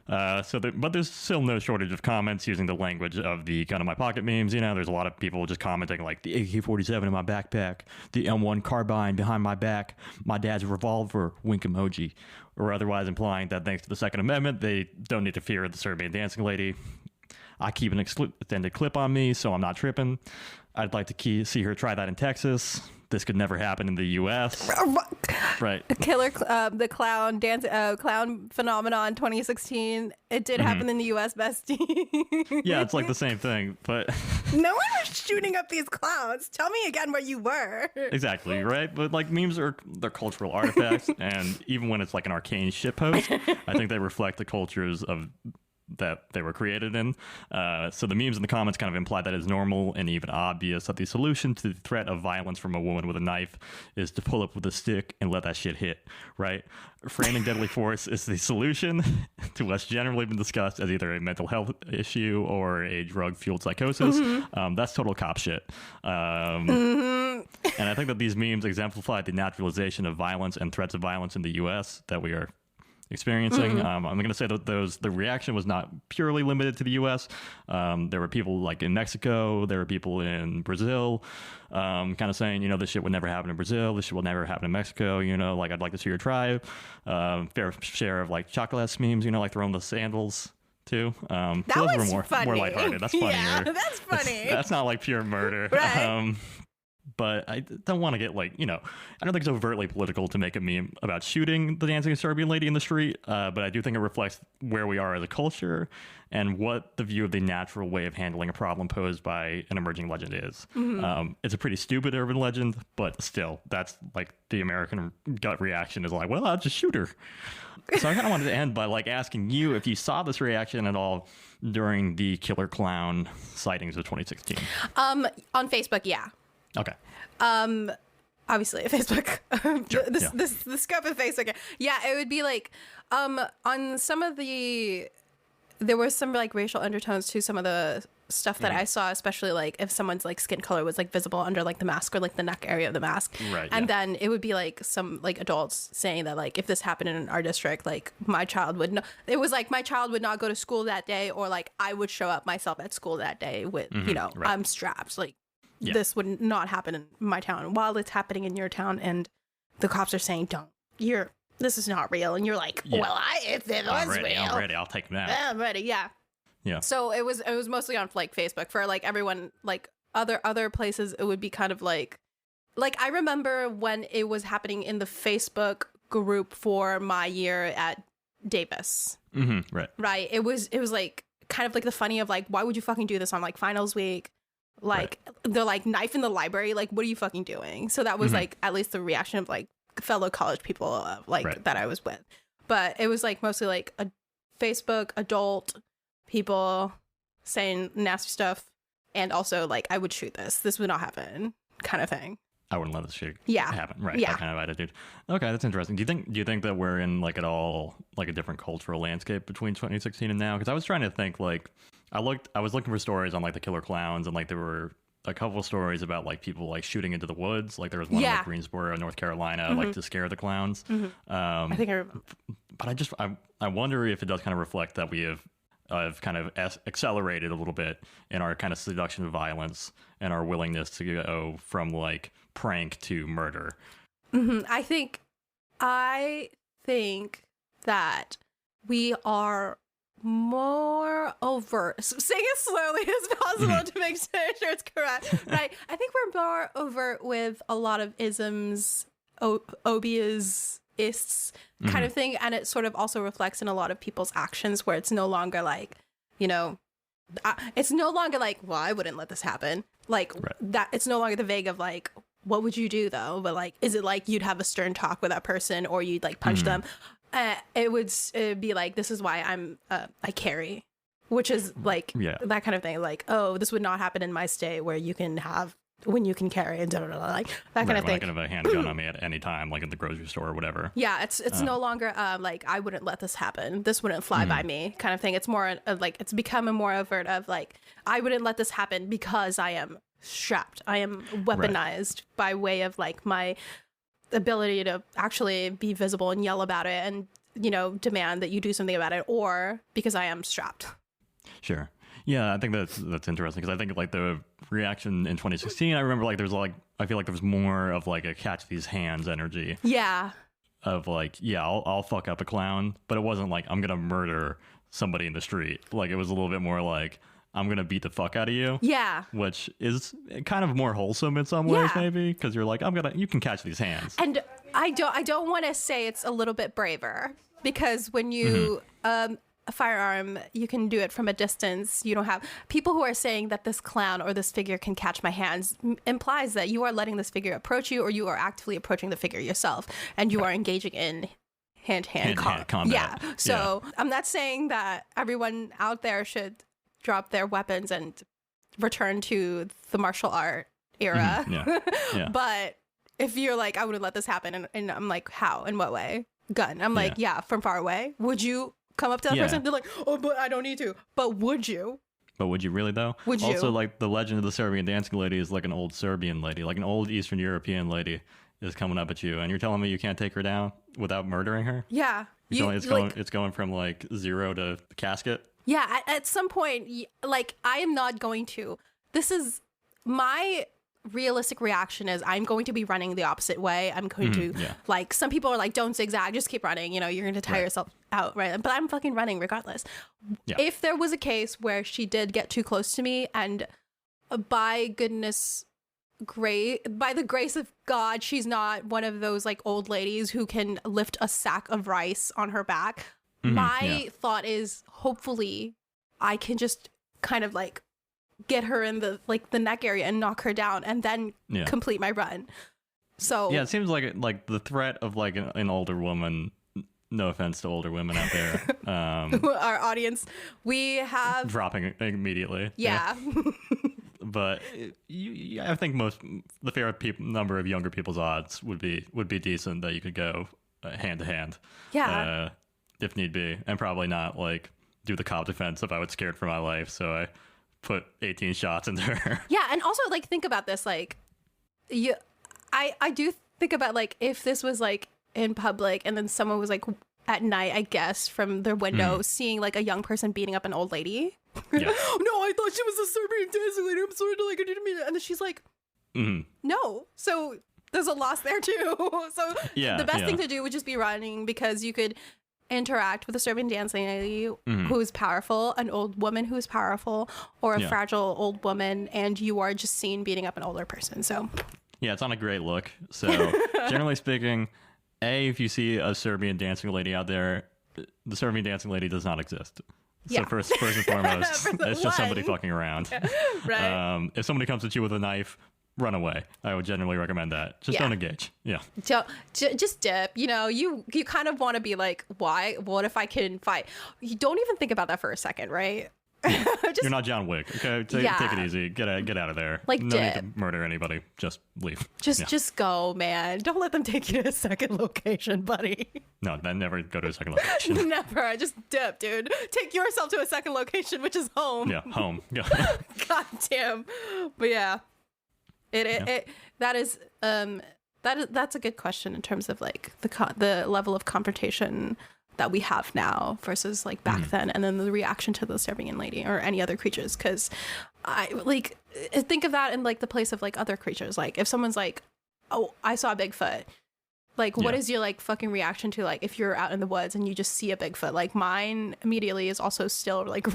But there's still no shortage of comments using the language of the gun in my pocket memes. You know, there's a lot of people just commenting like the AK-47 in my backpack, the M1 carbine behind my back, my dad's revolver, wink emoji, or otherwise implying that thanks to the Second Amendment, they don't need to fear the Serbian dancing lady. I keep an extended clip on me, so I'm not tripping. I'd like to see her try that in Texas. This could never happen in the U.S. Right. The clown dance, clown phenomenon 2016. It did happen in the U.S., bestie. Yeah, it's like the same thing, but no one was shooting up these clowns. Tell me again where you were. Exactly, right? But like memes they're cultural artifacts, and even when it's like an arcane shitpost, I think they reflect the cultures of that they were created in. So the memes in the comments kind of imply that it's normal and even obvious that the solution to the threat of violence from a woman with a knife is to pull up with a stick and let that shit hit, right? Framing deadly force is the solution to what's generally been discussed as either a mental health issue or a drug-fueled psychosis. That's total cop shit. And I think that these memes exemplify the naturalization of violence and threats of violence in the U.S. that we are experiencing. I'm going to say that the reaction was not purely limited to the U.S. There were people like in Mexico, there were people in Brazil, kind of saying, you know, this shit would never happen in Brazil, this shit will never happen in Mexico, you know, like I'd like to see your tribe. Fair share of like chocolate memes, you know, like throwing the sandals too. That so those was were funny. more lighthearted. That's funnier. Yeah, that's funny. That's not like pure murder. Right. But I don't want to get like, you know, I don't think it's overtly political to make a meme about shooting the dancing Serbian lady in the street. But I do think it reflects where we are as a culture and what the view of the natural way of handling a problem posed by an emerging legend is. It's a pretty stupid urban legend, but still, that's like the American gut reaction is like, well, I'll just shoot her. So I kind of wanted to end by like asking you if you saw this reaction at all during the killer clown sightings of 2016. On Facebook, yeah. Okay. Obviously Facebook. Sure, the scope of Facebook. Yeah, it would be like on some of there was some like racial undertones to some of the stuff that I saw, especially like if someone's like skin color was like visible under like the mask or like the neck area of the mask. Right. And then it would be like some like adults saying that like if this happened in our district, like my child would not, it was like my child would not go to school that day, or like I would show up myself at school that day with, you know, right. I'm strapped. Like this would not happen in my town while it's happening in your town. And the cops are saying, this is not real. And you're like, well, if it was real. I'm ready. I'll take that. I'm ready. Yeah. Yeah. So it was mostly on like Facebook for like everyone, like other places. It would be kind of like I remember when it was happening in the Facebook group for my year at Davis. Right. Right. It was like kind of like the funny of like, why would you fucking do this on like finals week? Like they're like knife in the library. Like, what are you fucking doing? So that was like at least the reaction of like fellow college people that I was with. But it was like mostly like a Facebook adult people saying nasty stuff, and also like I would shoot this would not happen kind of thing. I wouldn't let this shit happen. Right. Yeah. That kind of attitude. Okay, that's interesting. Do you think that we're in like at all like a different cultural landscape between 2016 and now? Because I was trying to think like I was looking for stories on like the killer clowns, and like there were a couple of stories about like people like shooting into the woods. Like there was one in like Greensboro, North Carolina, like to scare the clowns. I think I remember. But I wonder if it does kind of reflect that we have kind of accelerated a little bit in our kind of seduction of violence and our willingness to go from like prank to murder. I think that we are more overt. Saying it slowly as possible to make sure it's correct. Right. I think we're more overt with a lot of isms, obias, ists kind of thing, and it sort of also reflects in a lot of people's actions where it's no longer like, you know, it's no longer like, well, I wouldn't let this happen. Like that, it's no longer the vague of like, what would you do though? But like, is it like you'd have a stern talk with that person, or you'd like punch them? It'd be like, this is why I carry, which is like that kind of thing. Like, oh, this would not happen in my state where you can have when you can carry and like that kind of thing. I can have a handgun on me at any time, like at the grocery store or whatever. Yeah, it's no longer like I wouldn't let this happen. This wouldn't fly by me, kind of thing. It's more of like it's becoming more overt of like I wouldn't let this happen because I am strapped. I am weaponized by way of like my ability to actually be visible and yell about it and demand that you do something about it, or because I am strapped. Sure. Yeah, I think that's interesting, because I think like the reaction in 2016, I remember like there's like I feel like there was more of like a catch these hands energy. Yeah. Of like, yeah, I'll fuck up a clown, but it wasn't like I'm gonna murder somebody in the street. Like it was a little bit more like I'm gonna beat the fuck out of you. Yeah. Which is kind of more wholesome in some ways, maybe, because you're like you can catch these hands. And I don't want to say it's a little bit braver, because when you a firearm, you can do it from a distance. You don't have people who are saying that this clown or this figure can catch my hands implies that you are letting this figure approach you, or you are actively approaching the figure yourself, and you are engaging in hand-to-hand combat. Yeah. So I'm not saying that everyone out there should drop their weapons and return to the martial art era. But if you're like, I wouldn't let this happen, and I'm like, how? In what way? Gun. I'm like, from far away. Would you come up to that person and be like, oh, but I don't need to. But would you? But would you really, though? Would you? Also, like, the legend of the Serbian dancing lady is like an old Serbian lady, like an old Eastern European lady is coming up at you, and you're telling me you can't take her down without murdering her? Yeah. It's going from like 0 to casket? Yeah, at some point, like, I am not going to. This is my realistic reaction is I'm going to be running the opposite way. I'm going to, like, some people are like, don't zigzag, just keep running. You're going to tire yourself out, right? But I'm fucking running regardless. Yeah. If there was a case where she did get too close to me, and by the grace of God, she's not one of those like old ladies who can lift a sack of rice on her back. My thought is, hopefully I can just kind of like get her in the neck area and knock her down, and then complete my run. So it seems like the threat of like an older woman. No offense to older women out there. Our audience, we have dropping immediately. Yeah. But I think the fair number of younger people's odds would be decent that you could go hand to hand. Yeah. If need be, and probably not like do the cop defense if I was scared for my life. So I put 18 shots into her. Yeah, and also like think about this, like I do think about like if this was like in public and then someone was like at night, I guess, from their window seeing like a young person beating up an old lady. Yeah. No, I thought she was a Serbian dancing lady. I'm sorry to like I didn't mean it. And then she's like, no. So there's a loss there too. So the best thing to do would just be running, because you could interact with a Serbian dancing lady who is powerful, an old woman who is powerful, or a fragile old woman, and you are just seen beating up an older person. So yeah, it's not a great look. So generally speaking, if you see a Serbian dancing lady out there, the Serbian dancing lady does not exist. So first and foremost, it's just somebody fucking around. Right. If somebody comes at you with a knife, run away. I would generally recommend that. Just don't engage. Yeah. Just dip. You kind of want to be like, why? What if I can fight? You don't even think about that for a second, right? You're not John Wick. Okay, take it easy. Get out of there. Like, no need to murder anybody. Just leave. Just go, man. Don't let them take you to a second location, buddy. No, then never go to a second location. Never. Just dip, dude. Take yourself to a second location, which is home. Yeah, home. Yeah. God damn. But yeah. That's a good question in terms of like the level of confrontation that we have now versus like back then, and then the reaction to the Serbian lady or any other creatures, because I like think of that in like the place of like other creatures. Like if someone's like, oh, I saw a Bigfoot, like what is your like fucking reaction to like if you're out in the woods and you just see a Bigfoot? Like mine immediately is also still like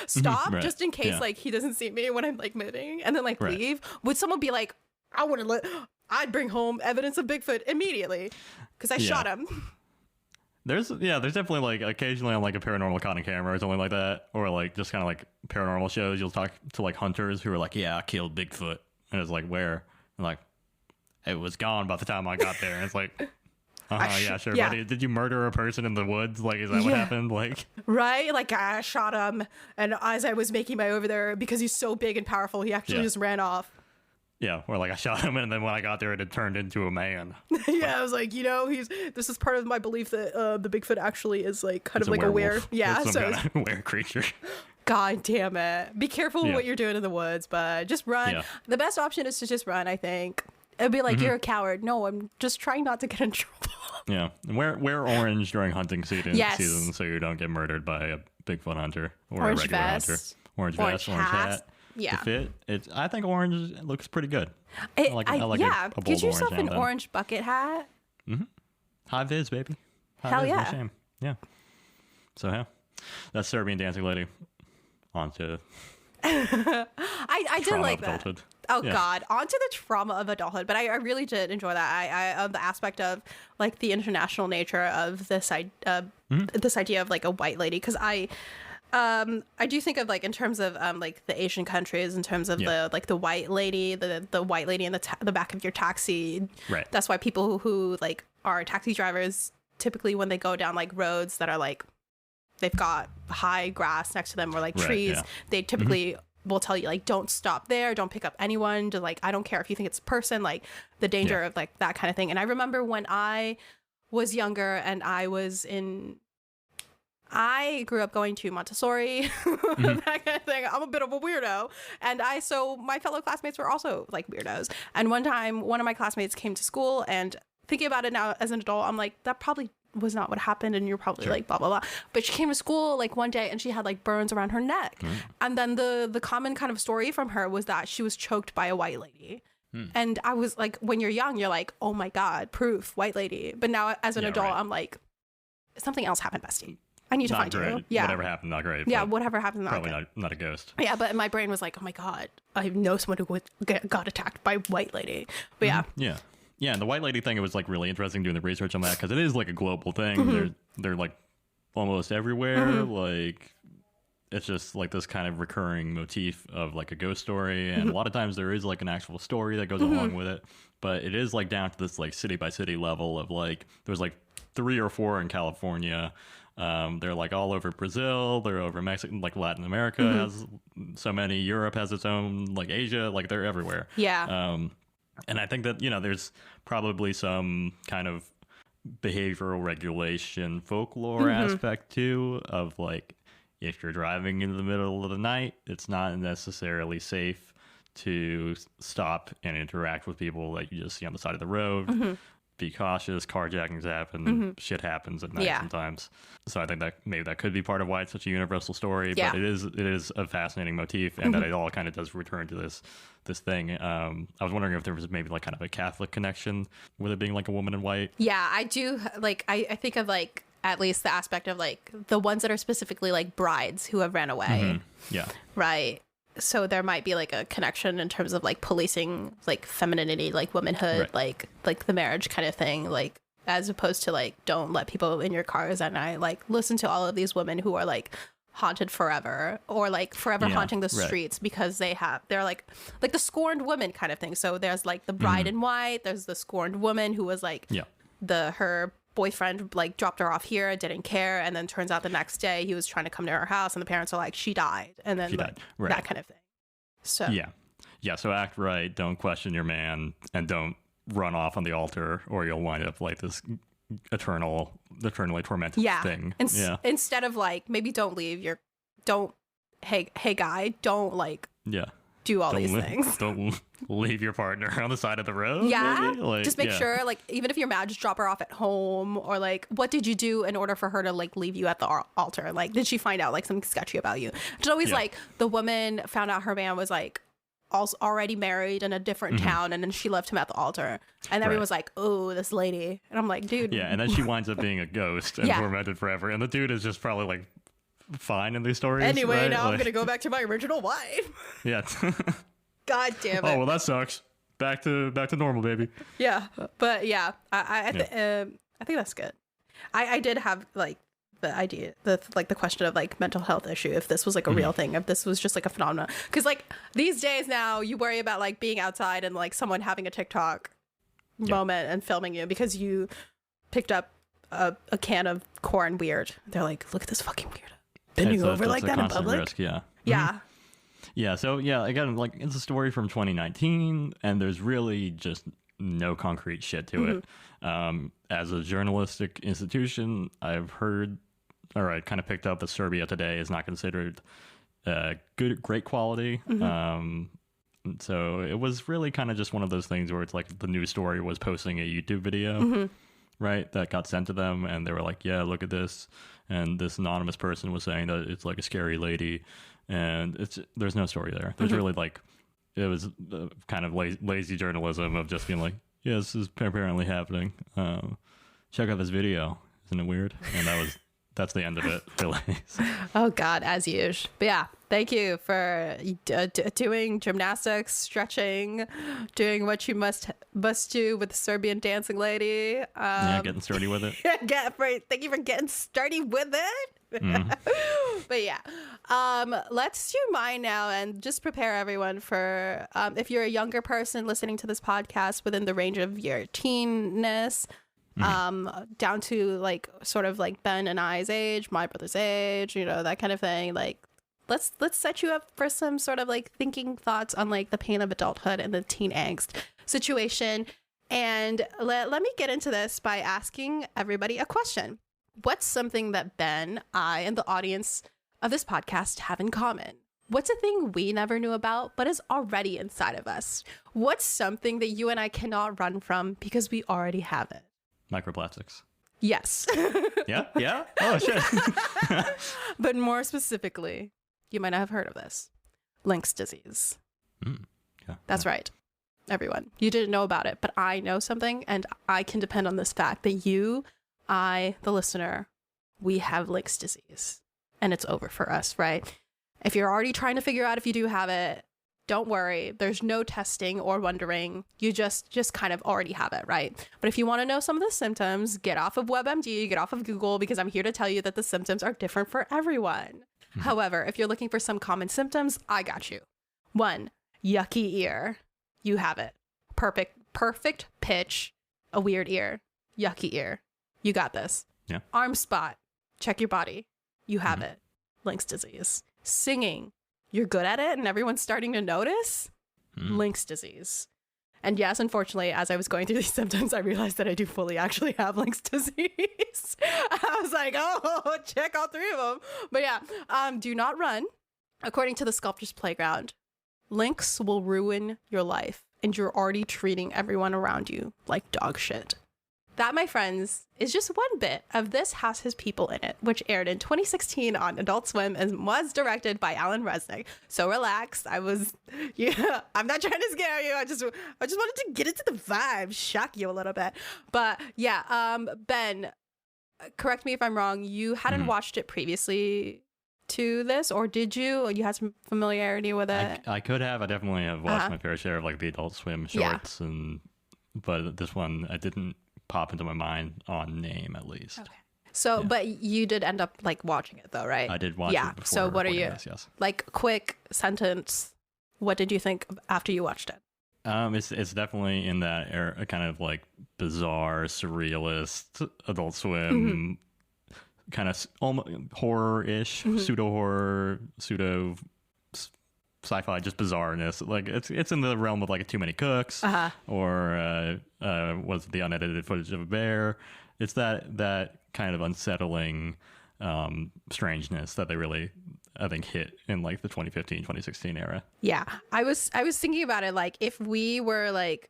stop just in case like he doesn't see me when I'm like moving, and then like leave. Would someone be like, I'd bring home evidence of Bigfoot immediately because I shot him. There's definitely like occasionally on like a paranormal caught on camera or something like that, or like just kind of like paranormal shows, you'll talk to like hunters who are like, yeah, I killed Bigfoot. And it's like, where? And like, it was gone by the time I got there. And it's like, yeah, sure, yeah. buddy. Did you murder a person in the woods? Like, is that what happened? Like, right? Like, I shot him, and as I was making my way over there, because he's so big and powerful, he actually just ran off. Yeah, or like I shot him, and then when I got there, it had turned into a man. Yeah, I was like, this is part of my belief that the Bigfoot actually is like kind of like a werewolf. yeah, It's some kind of were creature. God damn it. Be careful what you're doing in the woods, but just run. Yeah. The best option is to just run, I think. It'd be like, you're a coward. No, I'm just trying not to get in trouble. Yeah, and wear orange during hunting season, Yes. so you don't get murdered by a Bigfoot hunter or Orange a regular vest. hunter. Orange vest, orange hat. Yeah. The fit. I think orange looks pretty good. I like a bold Get yourself orange an hat. orange bucket hat. High vis, baby. High Hell vis, no yeah. shame. Yeah. So yeah, that's Serbian dancing lady. On to I did trauma like of that. adulthood. Oh Yeah. God, onto the trauma of adulthood. But I really did enjoy that. I the aspect of like the international nature of this this idea of like a white lady, because I do think of like in terms of like the Asian countries, in terms of the white lady, the white lady in the back of your taxi. Right. That's why people who like are taxi drivers typically, when they go down like roads that are like they've got high grass next to them or like trees, they typically will tell you like, don't stop there, don't pick up anyone, just like, I don't care if you think it's a person, like the danger of like that kind of thing. And I remember when I was younger and I grew up going to Montessori, that kind of thing. I'm a bit of a weirdo. And so my fellow classmates were also like weirdos. And one time, one of my classmates came to school, and thinking about it now as an adult, I'm like, that probably was not what happened, and you're probably like blah blah blah. But she came to school like one day and she had like burns around her neck. And then the common kind of story from her was that she was choked by a white lady. And I was like, when you're young, you're like, oh my God, proof, white lady. But now as an adult, I'm like, something else happened, bestie. I need to find great. you. Yeah. Whatever happened, not great. Yeah, but whatever happened, not probably good. not a ghost. Yeah, but my brain was like, oh my God, I know someone who got attacked by a white lady. But yeah. Yeah. Yeah, and the white lady thing, it was like really interesting doing the research on that, because it is like a global thing. They're like almost everywhere. Like it's just like this kind of recurring motif of like a ghost story, and a lot of times there is like an actual story that goes along with it. But it is like down to this like city by city level of like there's like 3 or 4 in California. They're like all over Brazil. They're over Mexico, like Latin America has so many. Europe has its own, like Asia, like they're everywhere. Yeah. And I think that, there's probably some kind of behavioral regulation folklore aspect too, of like, if you're driving in the middle of the night, it's not necessarily safe to stop and interact with people that you just see on the side of the road. Be cautious. Carjackings happen. Shit happens at night sometimes. So I think that maybe that could be part of why it's such a universal story. Yeah. But it is a fascinating motif, and that it all kind of does return to this thing. I was wondering if there was maybe like kind of a Catholic connection with it being like a woman in white. Yeah, I do. Like, I think of like at least the aspect of like the ones that are specifically like brides who have ran away. Yeah. Right. So there might be like a connection in terms of like policing like femininity, like womanhood, like the marriage kind of thing, like as opposed to like, don't let people in your cars at night. Like, listen to all of these women who are like haunted forever, or like forever haunting the streets because they're like the scorned woman kind of thing. So there's like the bride in white, there's the scorned woman who was like her boyfriend like dropped her off here, didn't care, and then turns out the next day he was trying to come to her house and the parents are like, she died, and then that kind of thing. So so act right, don't question your man, and don't run off on the altar, or you'll wind up like this eternally tormented thing. Instead of like, maybe don't leave hey guy, don't like do all these things. Don't leave your partner on the side of the road. Yeah. Maybe? Like, just make sure, like, even if you're mad, just drop her off at home, or like, what did you do in order for her to like leave you at the altar? Like, did she find out like something sketchy about you? It's always like the woman found out her man was like also already married in a different town, and then she left him at the altar, and everyone was like, oh, this lady. And I'm like, dude. Yeah, and then she winds up being a ghost and tormented forever, and the dude is just probably like fine in these stories. Anyway, right? now I'm gonna go back to my original wife. Yeah. God damn it. Oh well, that sucks. Back to normal, baby. Yeah, but yeah, I think that's good. I did have like the idea, the question of like mental health issue, if this was like a real thing, if this was just like a phenomenon. Because like these days now, you worry about like being outside and like someone having a TikTok moment and filming you because you picked up a can of corn weird. They're like, look at this fucking weird bending over like that in public. Risk, yeah. Yeah. Yeah. So yeah, again, like it's a story from 2019, and there's really just no concrete shit to it. As a journalistic institution, I've heard, or I kind of picked up that Serbia Today is not considered great quality. So it was really kind of just one of those things where it's like the news story was posting a YouTube video, right, that got sent to them, and they were like, yeah, look at this. And this anonymous person was saying that it's like a scary lady, and there's no story there. There's really like, it was kind of lazy journalism of just being like, yeah, this is apparently happening. Check out this video. Isn't it weird? And that's the end of it, really. Oh God, as usual. But yeah, thank you for doing gymnastics, stretching, doing what you must do with the Serbian dancing lady. Yeah, getting sturdy with it. Thank you for getting sturdy with it. But yeah, let's do mine now and just prepare everyone for if you're a younger person listening to this podcast within the range of your teenness, down to like sort of like Ben and I's age, my brother's age, you know, that kind of thing. Like let's set you up for some sort of like thinking thoughts on like the pain of adulthood and the teen angst situation. And let me get into this by asking everybody a question. What's something that Ben, I, and the audience of this podcast have in common? What's a thing we never knew about but is already inside of us? What's something that you and I cannot run from because we already have it? Microplastics. Yes. Yeah? Oh, shit. But more specifically, you might not have heard of this. Lynx disease. Yeah. That's right. Everyone. You didn't know about it, but I know something, and I can depend on this fact that you, I, the listener, we have Lynx disease. And it's over for us, right? If you're already trying to figure out if you do have it, don't worry. There's no testing or wondering. You just kind of already have it, right? But if you want to know some of the symptoms, get off of WebMD, get off of Google, because I'm here to tell you that the symptoms are different for everyone. However, if you're looking for some common symptoms, I got you. 1, yucky ear. You have it. Perfect pitch, a weird ear. Yucky ear. You got this. Yeah. Arm spot. Check your body. You have it. Lynx disease. Singing. You're good at it and everyone's starting to notice. Lynx disease. And yes, unfortunately, as I was going through these symptoms, I realized that I do fully actually have Lynx disease. I was like, oh, check all 3 of them. But yeah, do not run. According to the Sculptor's Playground, Lynx will ruin your life and you're already treating everyone around you like dog shit. That, my friends, is just one bit of This House Has People in It, which aired in 2016 on Adult Swim and was directed by Alan Resnick. So relax. I'm not trying to scare you. I just wanted to get into the vibe, shock you a little bit. But yeah, Ben, correct me if I'm wrong. You hadn't watched it previously to this, or did you? Or you had some familiarity with it? I could have. I definitely have watched my fair share of like the Adult Swim shorts, but this one I didn't pop into my mind on name, at least. Okay. So, but you did end up like watching it though, right? I did watch it before. So what are you, yes. like quick sentence, what did you think after you watched it? It's definitely in that era, kind of like bizarre, surrealist, Adult Swim, kind of almost horror-ish, pseudo-horror, pseudo sci-fi, just bizarreness. Like it's in the realm of like Too Many Cooks, or was the unedited footage of a bear. It's that kind of unsettling strangeness that they really, I think, hit in like the 2015, 2016 era. Yeah, I was thinking about it, like if we were like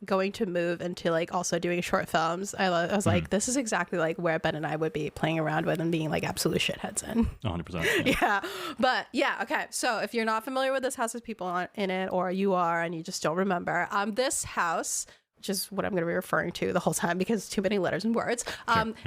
going to move into like also doing short films, I was like, this is exactly like where Ben and I would be playing around with and being like absolute shitheads in. 100%. Yeah. But yeah, okay. So if you're not familiar with This House Has People in It, or you are and you just don't remember, this house, which is what I'm going to be referring to the whole time because too many letters and words,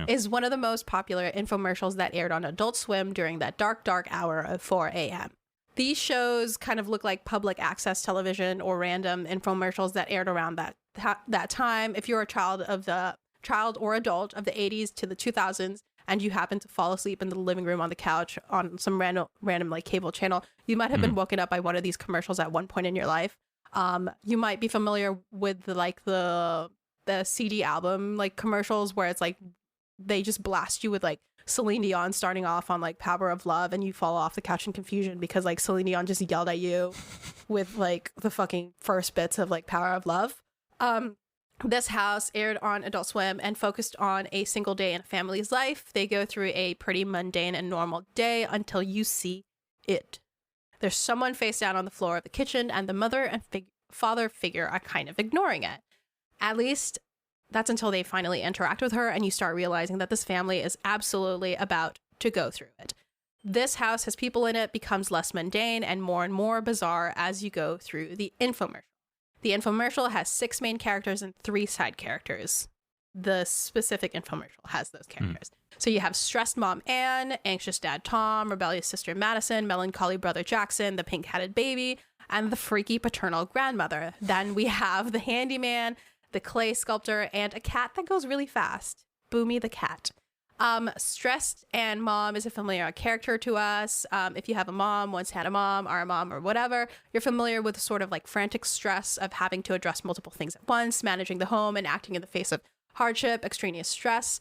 is one of the most popular infomercials that aired on Adult Swim during that dark hour of 4 a.m. These shows kind of look like public access television or random infomercials that aired around that time. If you're a child or adult of the 80s to the 2000s and you happen to fall asleep in the living room on the couch on some random like cable channel, you might have been woken up by one of these commercials at one point in your life. You might be familiar with the CD album like commercials where it's like they just blast you with like Celine Dion starting off on like Power of Love, and you fall off the couch in confusion because like Celine Dion just yelled at you with like the fucking first bits of like Power of Love. This house aired on Adult Swim and focused on a single day in a family's life. They go through a pretty mundane and normal day until you see it. There's someone face down on the floor of the kitchen, and the mother and father figure are kind of ignoring it. At least that's until they finally interact with her and you start realizing that this family is absolutely about to go through it. This house has people in it, becomes less mundane and more bizarre as you go through the infomercial. The infomercial has 6 main characters and 3 side characters. The specific infomercial has those characters. So you have stressed mom Anne, anxious dad Tom, rebellious sister Madison, melancholy brother Jackson, the pink-hatted baby, and the freaky paternal grandmother. Then we have the handyman, the clay sculptor, and a cat that goes really fast. Boomy the cat. Stressed and mom is a familiar character to us. If you have a mom, once had a mom, are a mom, or whatever, you're familiar with the sort of like frantic stress of having to address multiple things at once, managing the home and acting in the face of hardship, extraneous stress.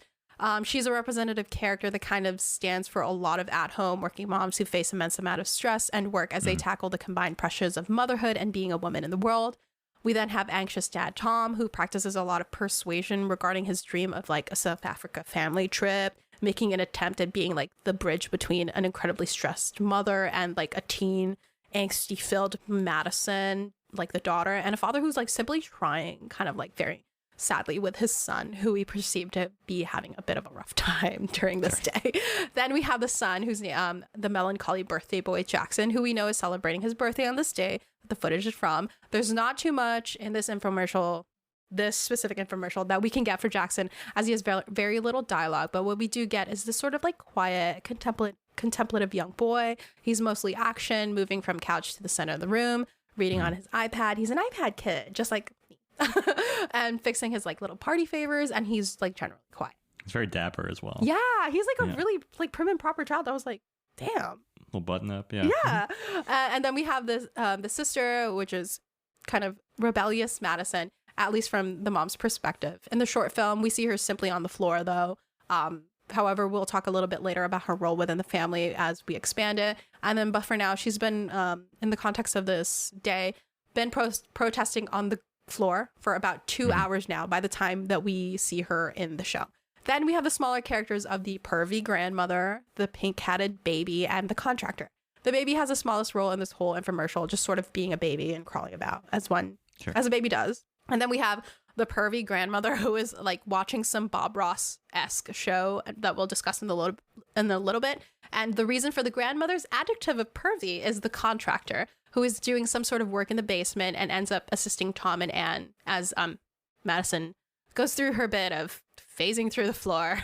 She's a representative character that kind of stands for a lot of at-home working moms who face immense amount of stress and work as they tackle the combined pressures of motherhood and being a woman in the world. We then have anxious dad Tom, who practices a lot of persuasion regarding his dream of like a South Africa family trip, making an attempt at being like the bridge between an incredibly stressed mother and like a teen, angsty-filled Madison, like the daughter, and a father who's like simply trying, kind of like very sadly, with his son, who we perceive to be having a bit of a rough time during this day. Then we have the son, who's the melancholy birthday boy Jackson, who we know is celebrating his birthday on this day that the footage is from. There's not too much in this infomercial, this specific infomercial, that we can get for Jackson, as he has very little dialogue. But what we do get is this sort of like quiet, contemplative young boy. He's mostly action, moving from couch to the center of the room, reading on his iPad. He's an iPad kid, just like and fixing his like little party favors, and he's like generally quiet. He's very dapper as well. Yeah, he's like a really like prim and proper child. I was like, damn. Little button up, yeah. Yeah. And then we have this the sister, which is kind of rebellious Madison, at least from the mom's perspective. In the short film, we see her simply on the floor, though. However, we'll talk a little bit later about her role within the family as we expand it. And then, but for now, she's been, in the context of this day, been protesting on the floor for about 2 hours now by the time that we see her in the show. Then we have the smaller characters of the pervy grandmother, the pink-hatted baby, and the contractor. The baby has the smallest role in this whole infomercial, just sort of being a baby and crawling about as a baby does. And then we have the pervy grandmother, who is like watching some Bob Ross-esque show that we'll discuss in a little bit. And the reason for the grandmother's adjective of pervy is the contractor, who is doing some sort of work in the basement and ends up assisting Tom and Anne as Madison goes through her bit of phasing through the floor.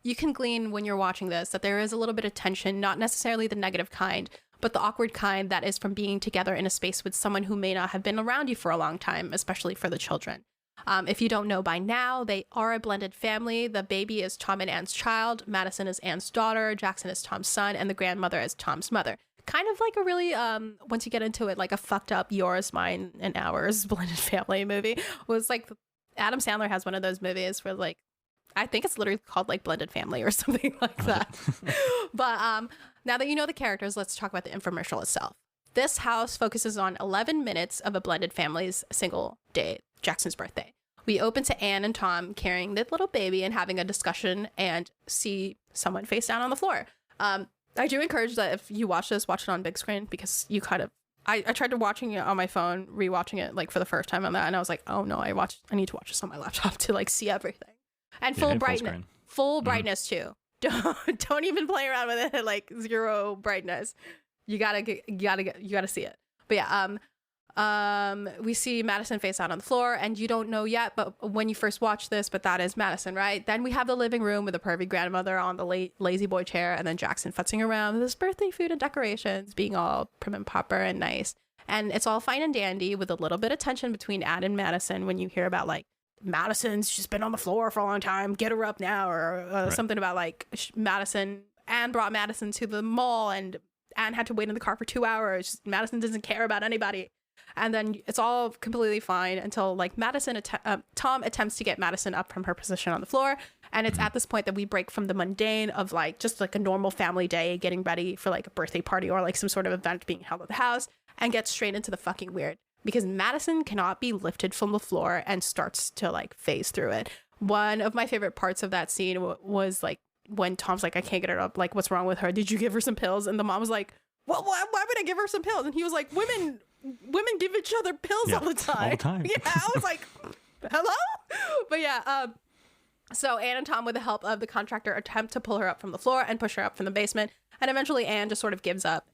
You can glean when you're watching this that there is a little bit of tension, not necessarily the negative kind, but the awkward kind that is from being together in a space with someone who may not have been around you for a long time, especially for the children. If you don't know by now, they are a blended family. The baby is Tom and Anne's child, Madison is Anne's daughter, Jackson is Tom's son, and the grandmother is Tom's mother. Kind of like a really, once you get into it, like a fucked up yours, mine, and ours blended family movie. Was like, Adam Sandler has one of those movies where like, I think it's literally called like Blended Family or something like that. But now that you know the characters, let's talk about the infomercial itself. This house focuses on 11 minutes of a blended family's single day, Jackson's birthday. We open to Anne and Tom carrying the little baby and having a discussion and see someone face down on the floor. I do encourage that if you watch this, watch it on big screen, because you kind of, I tried to watching it on my phone, rewatching it like for the first time on that, and I was like, oh no, I need to watch this on my laptop to like see everything. And full brightness, full brightness too. Don't even play around with it at like 0 brightness. You gotta see it. But yeah, we see Madison face out on the floor, and you don't know yet, but when you first watch this, but that is Madison, right? Then we have the living room with the pervy grandmother on the lazy boy chair, and then Jackson futzing around with his birthday food and decorations, being all prim and proper and nice. And it's all fine and dandy with a little bit of tension between Anne and Madison when you hear about like Madison's just been on the floor for a long time, get her up now, or something about like Anne brought Madison to the mall and Anne had to wait in the car for 2 hours. Madison doesn't care about anybody. And then it's all completely fine until like Tom attempts to get Madison up from her position on the floor. And it's at this point that we break from the mundane of like just like a normal family day, getting ready for like a birthday party or like some sort of event being held at the house, and get straight into the fucking weird. Because Madison cannot be lifted from the floor and starts to like phase through it. One of my favorite parts of that scene was like when Tom's like, I can't get her up. Like, what's wrong with her? Did you give her some pills? And the mom was like, well, why would I give her some pills? And he was like, women give each other pills all the time. All the time. Yeah, I was like, hello? But yeah, so Anne and Tom, with the help of the contractor, attempt to pull her up from the floor and push her up from the basement. And eventually Anne just sort of gives up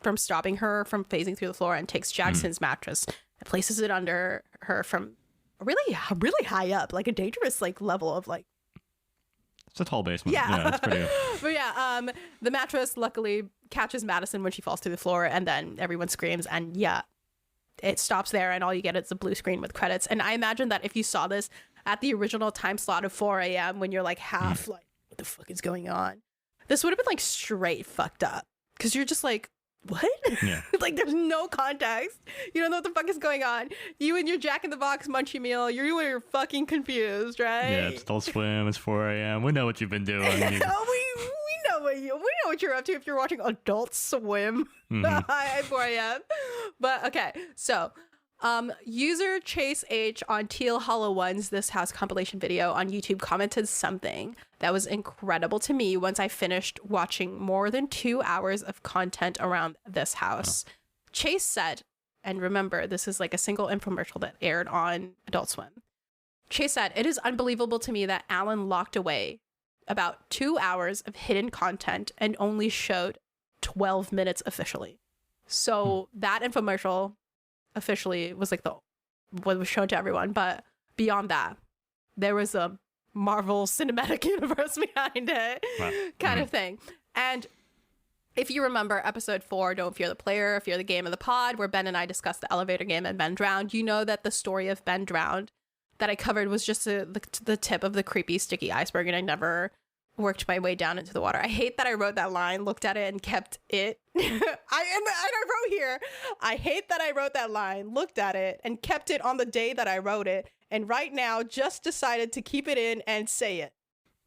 from stopping her from phasing through the floor and takes Jackson's mattress and places it under her from really, really high up, like a dangerous like level of like. It's a tall basement. Yeah, it's pretty good. But yeah, the mattress luckily catches Madison when she falls through the floor, and then everyone screams, and yeah, it stops there, and all you get is a blue screen with credits. And I imagine that if you saw this at the original time slot of 4 a.m. when you're like half like, what the fuck is going on? This would have been like straight fucked up, because you're just like, what? Yeah. Like there's no context. You don't know what the fuck is going on. You and your Jack in the Box munchie meal, you're fucking confused, right? Yeah, it's Adult Swim, it's 4 a.m. We know what you've been doing. we know what you're up to if you're watching Adult Swim at 4 a.m. But okay, so user Chase H on Teal Hollow One's This House compilation video on YouTube commented something that was incredible to me once I finished watching more than 2 hours of content around this house. Chase said, and remember, this is like a single infomercial that aired on Adult Swim. Chase said, it is unbelievable to me that Alan locked away about 2 hours of hidden content and only showed 12 minutes officially. So that infomercial officially was like what was shown to everyone, but beyond that, there was a Marvel Cinematic Universe behind it, kind of thing. And if you remember episode 4, Don't Fear the Player, Fear the Game of the Pod, where Ben and I discussed the elevator game and Ben drowned, you know that the story of Ben drowned that I covered was just the tip of the creepy sticky iceberg, and I never worked my way down into the water. I hate that I wrote that line, looked at it, and kept it. I wrote here, I hate that I wrote that line, looked at it, and kept it on the day that I wrote it, and right now just decided to keep it in and say it.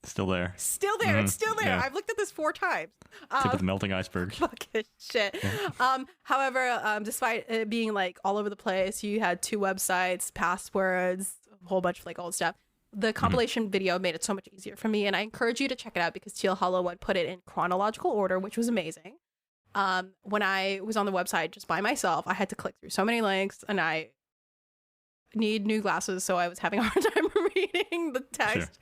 Still there. Still there. It's still there. Yeah. I've looked at this 4 times. Tip of the melting iceberg. Fucking shit. However, despite it being like all over the place, you had 2 websites, passwords, a whole bunch of like old stuff. The compilation video made it so much easier for me, and I encourage you to check it out because Teal Hollow One put it in chronological order, which was amazing. When I was on the website just by myself, I had to click through so many links, and I need new glasses, so I was having a hard time reading the text.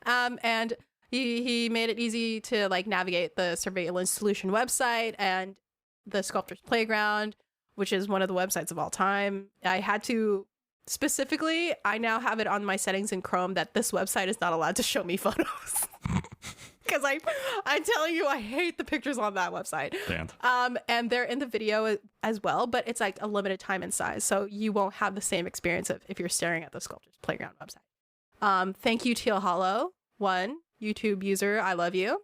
Sure. And he made it easy to like navigate the Surveillance Solution website and the Sculptor's Playground, which is one of the websites of all time. I had to specifically, I now have it on my settings in Chrome that this website is not allowed to show me photos. Because I'm telling you, I hate the pictures on that website. And they're in the video as well, but it's like a limited time and size. So you won't have the same experience if you're staring at the Sculptor's Playground website. Thank you, Teal Hollow One, YouTube user. I love you.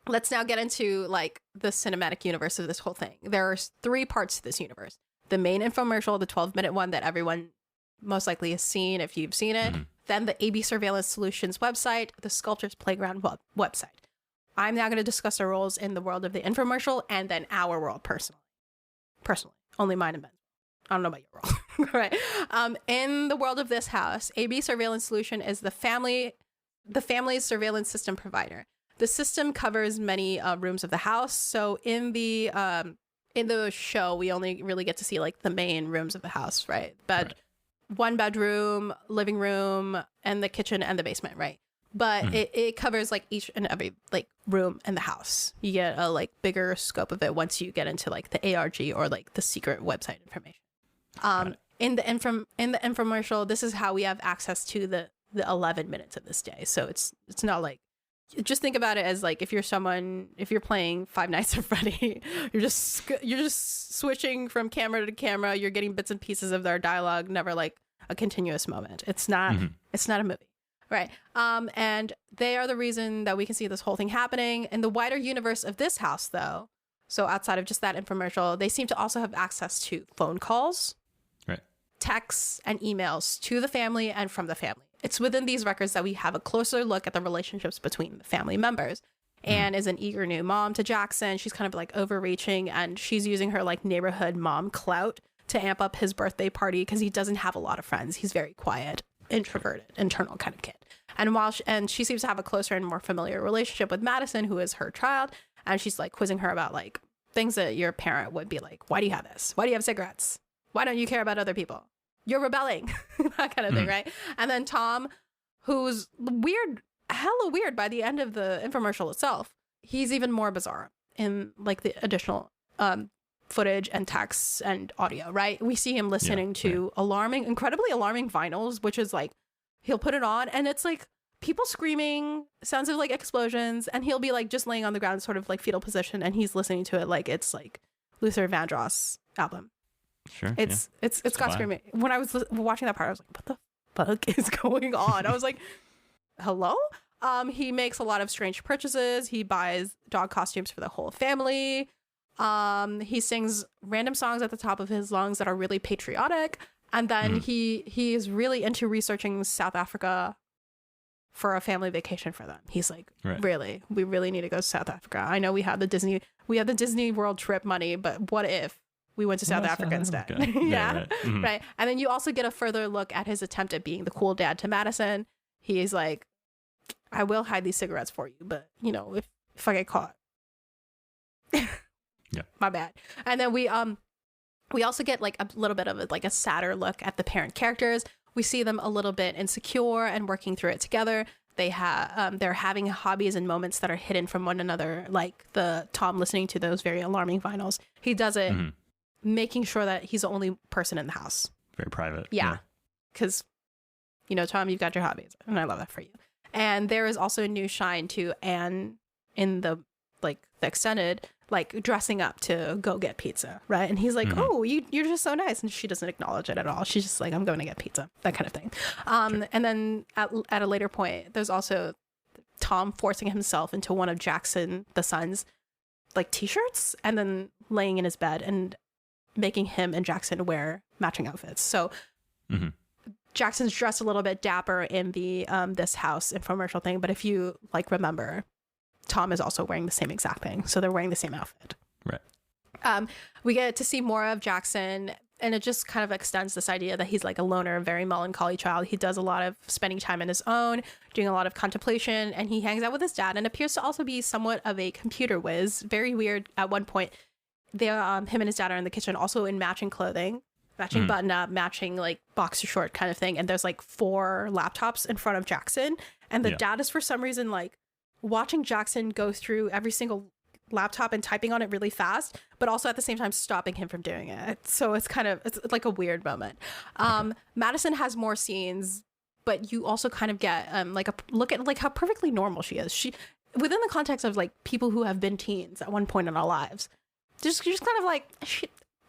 Let's now get into like the cinematic universe of this whole thing. There are 3 parts to this universe. The main infomercial, the 12-minute one that everyone most likely has seen if you've seen it. Then the AB Surveillance Solutions website, the Sculptor's Playground website. I'm now going to discuss the roles in the world of the infomercial and then our world personally. Only mine and Ben's. I don't know about your role. Right. In the world of this house, AB Surveillance Solution is the family's surveillance system provider. The system covers many rooms of the house. So in the show, we only really get to see like the main rooms of the house, right? But 1 bedroom, living room, and the kitchen and the basement, right? But it covers like each and every like room in the house. You get a like bigger scope of it once you get into like the ARG or like the secret website information. In the infomercial, this is how we have access to the 11 minutes of this day. So it's not like, just think about it as like if you're playing Five Nights at Freddy, you're just switching from camera to camera. You're getting bits and pieces of their dialogue, never like a continuous moment. It's not a movie. Right. And they are the reason that we can see this whole thing happening. In the wider universe of this house, though, so outside of just that infomercial, they seem to also have access to phone calls, Right. texts, and emails to the family and from the family. It's within these records that we have a closer look at the relationships between the family members. Anne is an eager new mom to Jackson. She's kind of like overreaching, and she's using her like neighborhood mom clout to amp up his birthday party because he doesn't have a lot of friends. He's very quiet, introverted, internal kind of kid. And she seems to have a closer and more familiar relationship with Madison, who is her child. And she's like quizzing her about like things that your parent would be like, why do you have this? Why do you have cigarettes? Why don't you care about other people? You're rebelling. That kind of thing, right? And then Tom, who's hella weird by the end of the infomercial itself, he's even more bizarre in like the additional footage and texts and audio, right? We see him listening to incredibly alarming vinyls, which is like, he'll put it on and it's like people screaming, sounds of like explosions, and he'll be like just laying on the ground, sort of like fetal position, and he's listening to it like it's like Luther Vandross album. Sure. It's got screaming. When I was watching that part, I was like, what the fuck is going on? I was like, hello? He makes a lot of strange purchases. He buys dog costumes for the whole family. He sings random songs at the top of his lungs that are really patriotic. And then he is really into researching South Africa for a family vacation for them. He's like, really, we really need to go to South Africa. I know we have the Disney World trip money, but what if we went to South Africa instead? Right. And then you also get a further look at his attempt at being the cool dad to Madison. He's like, I will hide these cigarettes for you, but you know, if I get caught, my bad. And then we also get like a little bit of a sadder look at the parent characters. We see them a little bit insecure and working through it together. They're having hobbies and moments that are hidden from one another, like the Tom listening to those very alarming vinyls. He does it making sure that he's the only person in the house. Very private. Yeah. Because, you know, Tom, you've got your hobbies, and I love that for you. And there is also a new shine to Anne in the extended, like dressing up to go get pizza, right? And he's like, oh, you're just so nice. And she doesn't acknowledge it at all. She's just like, I'm going to get pizza, that kind of thing. Sure. And then at a later point, there's also Tom forcing himself into one of Jackson, the son's, like t-shirts, and then laying in his bed and making him and Jackson wear matching outfits. So Jackson's dressed a little bit dapper in the this house infomercial thing, but if you like remember, Tom is also wearing the same exact thing. So they're wearing the same outfit. Right. We get to see more of Jackson, and it just kind of extends this idea that he's like a loner, very melancholy child. He does a lot of spending time on his own, doing a lot of contemplation, and he hangs out with his dad and appears to also be somewhat of a computer whiz. Very weird. At one point, him and his dad are in the kitchen, also in matching clothing, matching button up, matching like boxer short kind of thing. And there's like 4 laptops in front of Jackson. And the dad is for some reason like watching Jackson go through every single laptop and typing on it really fast, but also at the same time stopping him from doing it. So it's like a weird moment. Madison has more scenes, but you also kind of get like a look at like how perfectly normal she is. She, within the context of like people who have been teens at one point in our lives, just kind of like,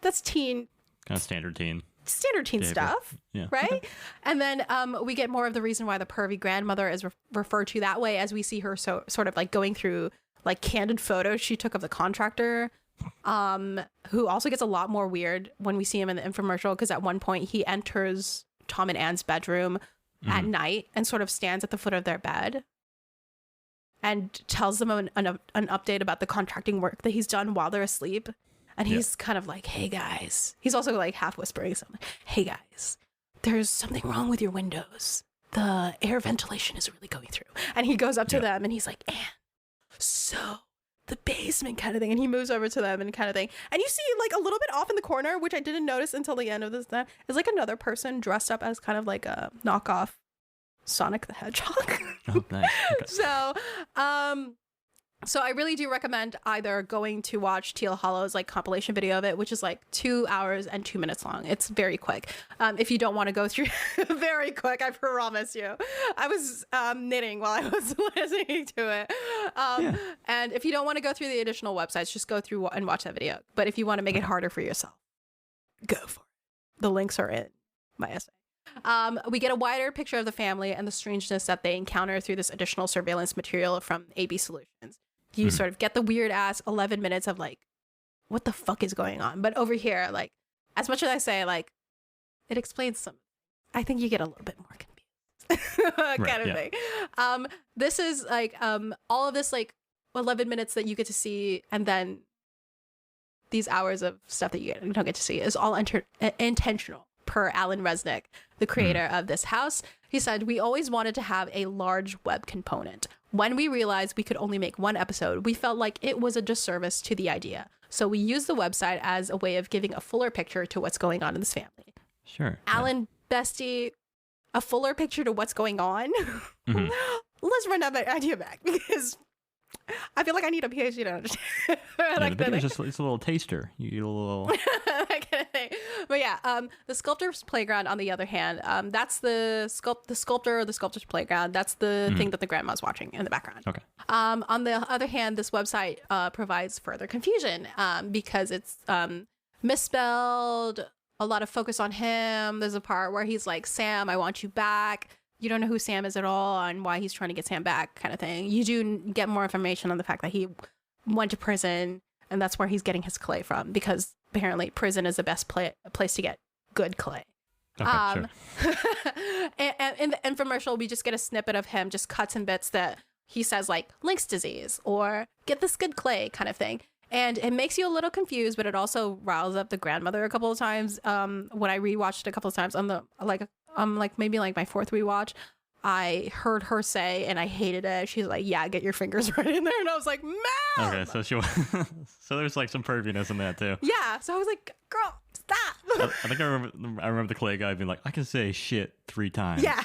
that's teen. Kind of standard teen behavior. Stuff, right? And then we get more of the reason why the pervy grandmother is referred to that way, as we see her sort of like going through like candid photos she took of the contractor, who also gets a lot more weird when we see him in the infomercial, because at one point he enters Tom and Anne's bedroom at night and sort of stands at the foot of their bed and tells them an update about the contracting work that he's done while they're asleep. And he's kind of like, hey, guys. He's also like half whispering something. Hey, guys, there's something wrong with your windows. The air ventilation is really going through. And he goes up to them and he's like, Anne, so the basement kind of thing. And he moves over to them and kind of thing. And you see like a little bit off in the corner, which I didn't notice until the end of this, is like another person dressed up as kind of like a knockoff Sonic the Hedgehog. Oh, nice. Okay. So I really do recommend either going to watch Teal Hollow's like compilation video of it, which is like 2 hours and 2 minutes long. It's very quick. If you don't want to go through very quick, I promise you. I was knitting while I was listening to it. And if you don't want to go through the additional websites, just go through and watch that video. But if you want to make it harder for yourself, go for it. The links are in my essay. We get a wider picture of the family and the strangeness that they encounter through this additional surveillance material from AB Solutions. You sort of get the weird ass 11 minutes of like, what the fuck is going on? But over here, like, as much as I say, like, it explains some, I think you get a little bit more confused kind of thing. This is like all of this like 11 minutes that you get to see, and then these hours of stuff that you don't get to see is all intentional, per Alan Resnick, the creator of this house. He said, "We always wanted to have a large web component. When we realized we could only make one episode, we felt like it was a disservice to the idea. So we used the website as a way of giving a fuller picture to what's going on in this family." Sure. Alan, bestie, a fuller picture to what's going on? Let's run that idea back, because I feel like I need a PhD to understand. The video is just, it's a little taster. You get a little... that kind of thing. But yeah, the Sculptor's Playground, on the other hand, that's the sculptor or the Sculptor's Playground. That's the thing that the grandma's watching in the background. Okay. On the other hand, this website provides further confusion because it's misspelled, a lot of focus on him. There's a part where he's like, "Sam, I want you back." You don't know who Sam is at all and why he's trying to get Sam back, kind of thing. You do get more information on the fact that he went to prison, and that's where he's getting his clay from, because apparently prison is the best place to get good clay. Okay, sure. And in the infomercial, we just get a snippet of him, just cuts and bits that he says like Link's disease or get this good clay kind of thing. And it makes you a little confused, but it also riles up the grandmother a couple of times. When I rewatched it a couple of times on the maybe my fourth rewatch, I heard her say, and I hated it, she's like, "Yeah, get your fingers right in there." And I was like, "Ma'am!" Okay, so so there's like some perviness in that too. Yeah, so I was like, "Girl, stop." I think I remember the clay guy being like, "I can say shit 3 times." Yeah.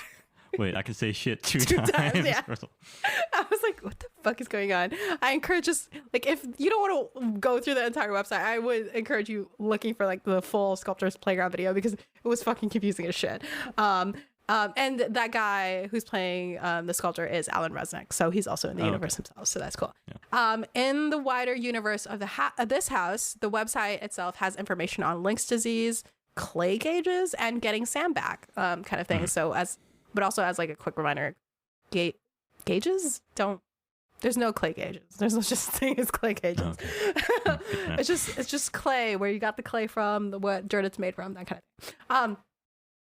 Wait, I can say shit two times, times. yeah. I was like, what the fuck is going on? I encourage just, like, if you don't want to go through the entire website, I would encourage you looking for, like, the full Sculptor's Playground video, because it was fucking confusing as shit. And that guy who's playing the sculptor is Alan Resnick, so he's also in the universe himself, so that's cool. Yeah. In the wider universe of this house, the website itself has information on Link's disease, clay gauges, and getting Sam back, kind of thing. But also as like a quick reminder, gauges there's no clay gauges. There's no just thing as clay gauges. Okay. It's just clay, where you got the clay from, what dirt it's made from, that kind of thing.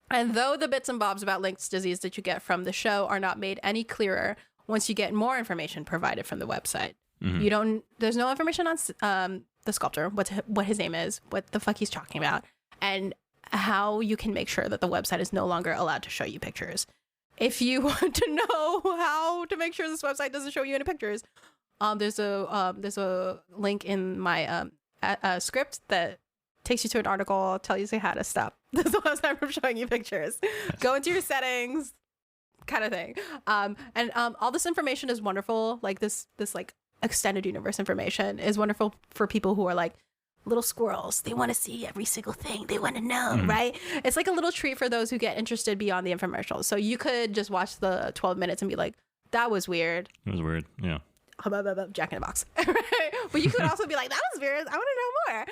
And though the bits and bobs about Link's disease that you get from the show are not made any clearer once you get more information provided from the website. There's no information on the sculptor, what his name is, what the fuck he's talking about, and how you can make sure that the website is no longer allowed to show you pictures. If you want to know how to make sure this website doesn't show you any pictures, there's a link in my script that takes you to an article, tells you how to stop this website from showing you pictures. Go into your settings, kind of thing. And all this information is wonderful. Like this like extended universe information is wonderful for people who are like little squirrels. They want to see every single thing. They want to know, right? It's like a little treat for those who get interested beyond the infomercials. So you could just watch the 12 minutes and be like, that was weird. It was weird. Yeah. Jack in the Box. But you could also be like, that was weird. I want to know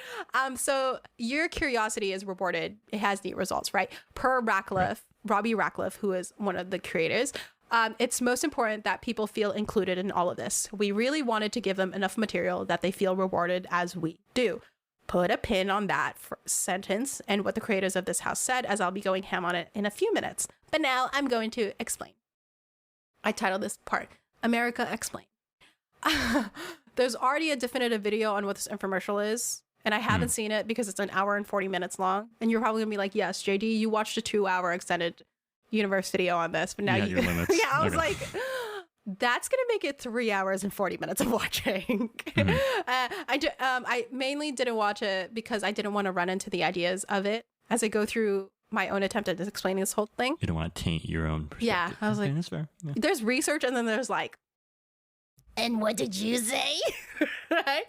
more. So your curiosity is rewarded. It has neat results, right? Per Robbie Ratcliffe, who is one of the creators, it's most important that people feel included in all of this. We really wanted to give them enough material that they feel rewarded as we do. Put a pin on that sentence and what the creators of this house said, as I'll be going ham on it in a few minutes. But now I'm going to explain. I titled this part, America Explain. There's already a definitive video on what this infomercial is, and I haven't seen it because it's 1 hour and 40 minutes long. And you're probably gonna be like, yes, JD, you watched a 2-hour extended universe video on this, but now you yeah, I was like, that's gonna make it 3 hours and 40 minutes of watching. I mainly didn't watch it because I didn't want to run into the ideas of it as I go through my own attempt at explaining this whole thing. You don't want to taint your own perspective. Yeah, I was like, that's fair. Yeah. There's research, and then there's like, and what did you say? Right?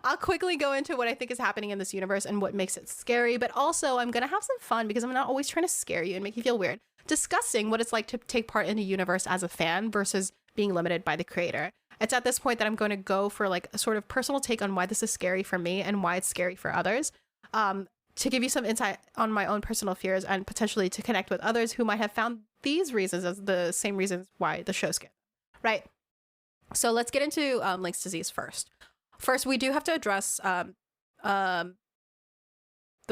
I'll quickly go into what I think is happening in this universe and what makes it scary, but also I'm going to have some fun, because I'm not always trying to scare you and make you feel weird, discussing what it's like to take part in a universe as a fan versus being limited by the creator. It's at this point that I'm going to go for like a sort of personal take on why this is scary for me and why it's scary for others. to give you some insight on my own personal fears and potentially to connect with others who might have found these reasons as the same reasons why the show scared them, right? So let's get into Link's disease first. First, we do have to address the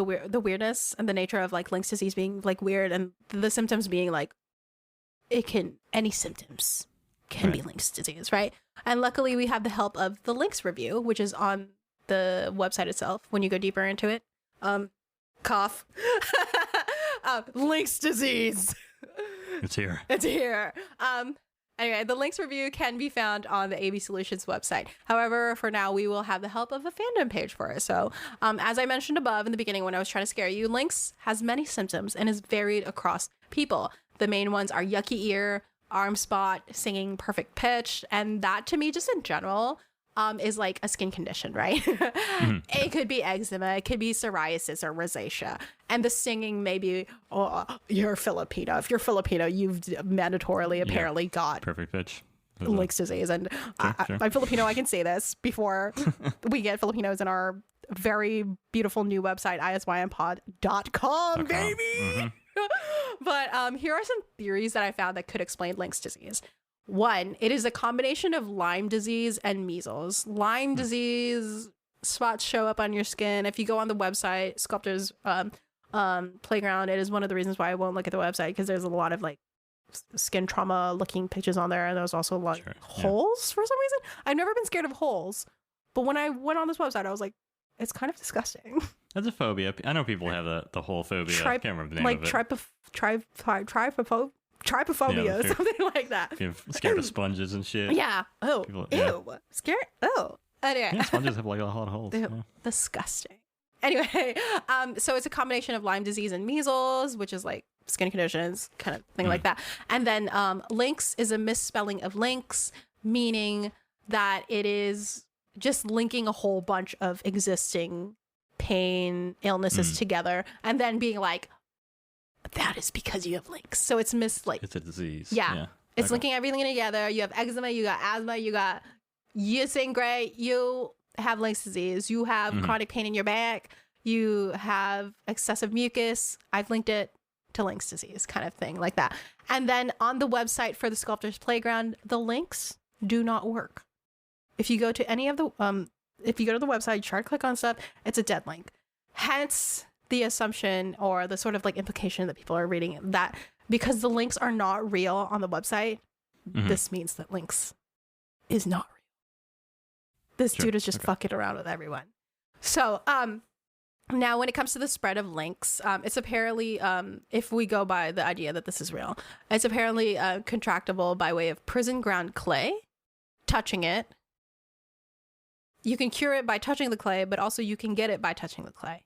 weirdness and the nature of like Link's disease being like weird, and the symptoms being like any symptoms can be Link's disease, right? And luckily, we have the help of the Link's review, which is on the website itself. When you go deeper into it, cough, Link's disease. It's here. It's here. Anyway, the Link's review can be found on the AB Solutions website. However, for now, we will have the help of a fandom page for it. So, as I mentioned above in the beginning when I was trying to scare you, Link's has many symptoms and is varied across people. The main ones are yucky ear, arm spot, singing perfect pitch, and that to me, just in general, is like a skin condition, right? It could be eczema, it could be psoriasis or rosacea, and the singing may be, oh, you're Filipino. If you're Filipino, you've mandatorily apparently got perfect pitch. Link's disease, and Sure. I'm Filipino. I can say this before we get Filipinos in our very beautiful new website, isynpod.com, baby. But here are some theories that I found that could explain Link's disease. One, it is a combination of Lyme disease and measles. Lyme disease spots show up on your skin. If you go on the website, Sculptor's Playground, it is one of the reasons why I won't look at the website, because there's a lot of like skin trauma looking pictures on there, and there's also a lot of holes for some reason. I've never been scared of holes, but when I went on this website, I was like, it's kind of disgusting. That's a phobia. I know people have the whole phobia. I can't remember the name of it. Trypophobia, something like that. If you're scared of sponges and shit. Yeah. Oh, ew. Scared. Oh. Anyway. Yeah, sponges have like a lot of holes. Ew. Yeah. Disgusting. Anyway, so it's a combination of Lyme disease and measles, which is like skin conditions, kind of thing like that. And then Link's is a misspelling of links, meaning that it is just linking a whole bunch of existing pain illnesses together and then being like, that is because you have links. So it's It's a disease. Yeah. It's linking everything together. You have eczema, you got asthma, you sing great, you have Link's disease, you have chronic pain in your back, you have excessive mucus. I've linked it to Link's disease, kind of thing like that. And then on the website for the Sculptor's Playground, the links do not work. If you go to any of the if you go to the website, you try to click on stuff, it's a dead link. Hence the assumption or the sort of like implication that people are reading that because the links are not real on the website, this means that Link's is not real. This dude is just fucking around with everyone. So now when it comes to the spread of Link's, it's apparently if we go by the idea that this is real, it's apparently contractable by way of prison ground clay, touching it. You can cure it by touching the clay, but also you can get it by touching the clay.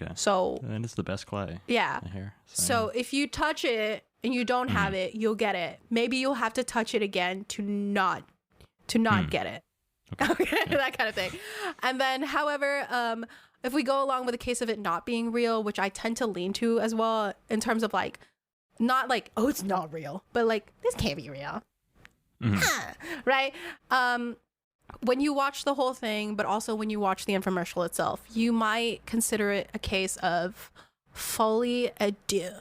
Okay. So and it's the best clay. Yeah. Here, so if you touch it and you don't have it, you'll get it. Maybe you'll have to touch it again to not get it. Okay. That kind of thing. And then, however, if we go along with the case of it not being real, which I tend to lean to as well, in terms of like, not like, oh, it's not real, but like, this can't be real. Right? When you watch the whole thing, but also when you watch the infomercial itself, you might consider it a case of folie à deux,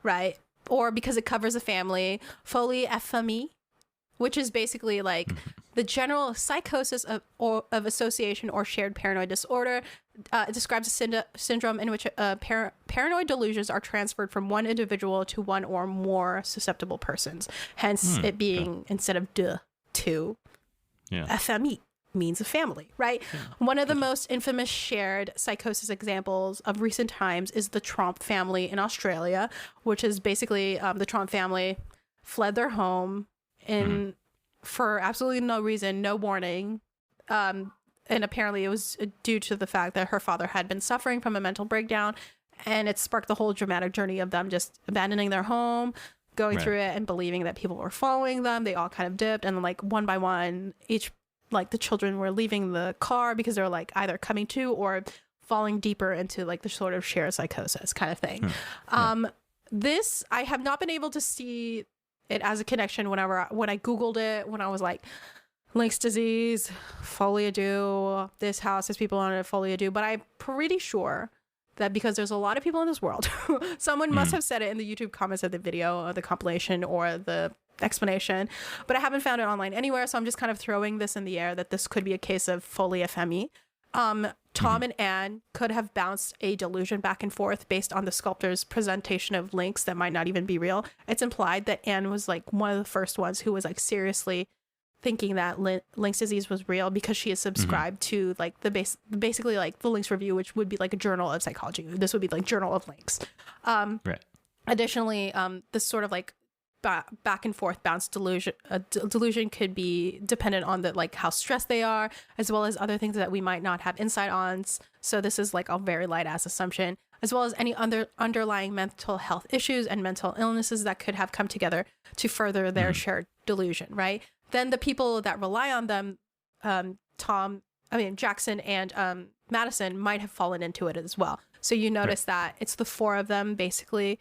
right? Or because it covers a family, folie à famille, which is basically like the general psychosis of association or shared paranoid disorder. It describes a syndrome in which paranoid delusions are transferred from one individual to one or more susceptible persons. Hence it being, instead of deux, two. A famille means a family, right? One of the most infamous shared psychosis examples of recent times is the Trump family in Australia, which is basically the Trump family fled their home for absolutely no reason, no warning. And apparently it was due to the fact that her father had been suffering from a mental breakdown, and it sparked the whole dramatic journey of them just abandoning their home, going through it and believing that people were following them. They all kind of dipped, and then like one by one, each like the children were leaving the car because they're like either coming to or falling deeper into like the sort of shared psychosis kind of thing. This, I have not been able to see it as a connection when I Googled it, when I was like, Link's disease, folie à deux, this house has people on it, folie à deux, but I'm pretty sure that because there's a lot of people in this world, someone must have said it in the YouTube comments of the video or the compilation or the explanation, but I haven't found it online anywhere. So I'm just kind of throwing this in the air that this could be a case of folie à famille. Tom and Anne could have bounced a delusion back and forth based on the sculptor's presentation of links that might not even be real. It's implied that Anne was like one of the first ones who was like seriously thinking that Link's disease was real because she is subscribed to like basically like the Link's Review, which would be like a journal of psychology. This would be like Journal of Links. Right. Additionally, this sort of like back and forth bounce delusion could be dependent on the like how stressed they are, as well as other things that we might not have insight on. So this is like a very light ass assumption, as well as any underlying mental health issues and mental illnesses that could have come together to further their shared delusion, right? Then the people that rely on them, Jackson and Madison might have fallen into it as well. So you notice that it's the four of them basically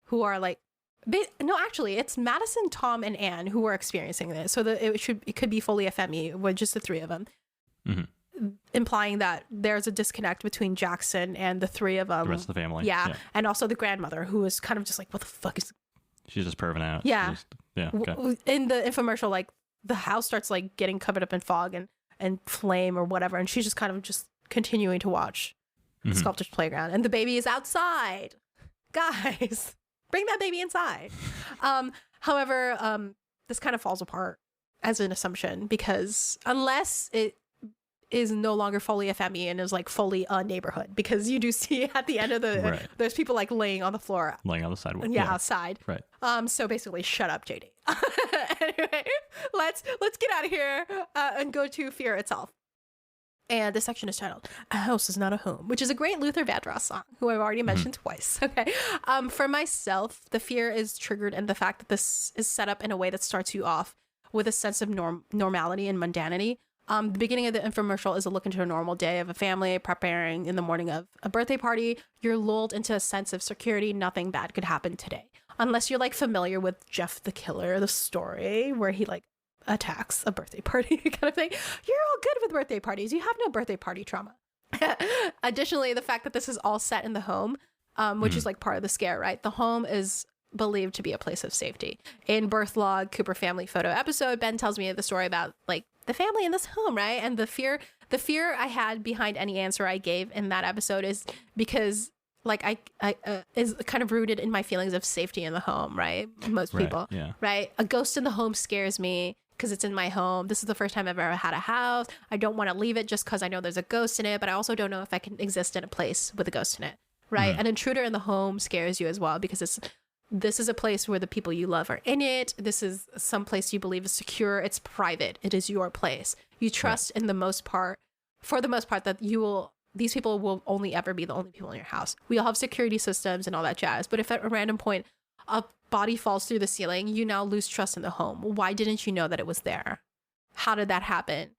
who are like, no, actually, it's Madison, Tom, and Anne who are experiencing this. So it could be folie à famille with just the three of them, implying that there's a disconnect between Jackson and the three of them. The rest of the family. Yeah. And also the grandmother, who is kind of just like, what the fuck is... She's just perving out. Yeah. Okay. In the infomercial, like, the house starts, like, getting covered up in fog and flame or whatever, and she's just kind of just continuing to watch the Sculptor's Playground. And the baby is outside. Guys, bring that baby inside. However, this kind of falls apart as an assumption, because unless it is no longer folie à famille and is like fully a neighborhood, because you do see at the end of the there's people like laying on the floor, laying on the sidewalk, outside, right? So basically, shut up, JD. Anyway, let's get out of here and go to Fear itself. And this section is titled "A House Is Not a Home," which is a great Luther Vandross song, who I've already mentioned twice. Okay. For myself, the fear is triggered in the fact that this is set up in a way that starts you off with a sense of normality and mundanity. The beginning of the infomercial is a look into a normal day of a family preparing in the morning of a birthday party. You're lulled into a sense of security. Nothing bad could happen today. Unless you're like familiar with Jeff the Killer, the story where he like attacks a birthday party kind of thing. You're all good with birthday parties. You have no birthday party trauma. Additionally, the fact that this is all set in the home, which is like part of the scare, right? The home is believed to be a place of safety. In Birth Log, Cooper Family Photo episode, Ben tells me the story about like the family in this home, right? And the fear I had behind any answer I gave in that episode is because like I is kind of rooted in my feelings of safety in the home, right? Most people, right? A ghost in the home scares me because it's in my home. This is the first time I've ever had a house. I don't want to leave it just because I know there's a ghost in it, but I also don't know if I can exist in a place with a ghost in it, right? An intruder in the home scares you as well because this is a place where the people you love are in it. This is some place you believe is secure. It's private. It is your place. You trust for the most part, that these people will only ever be the only people in your house. We all have security systems and all that jazz. But if at a random point a body falls through the ceiling, you now lose trust in the home. Why didn't you know that it was there? How did that happen?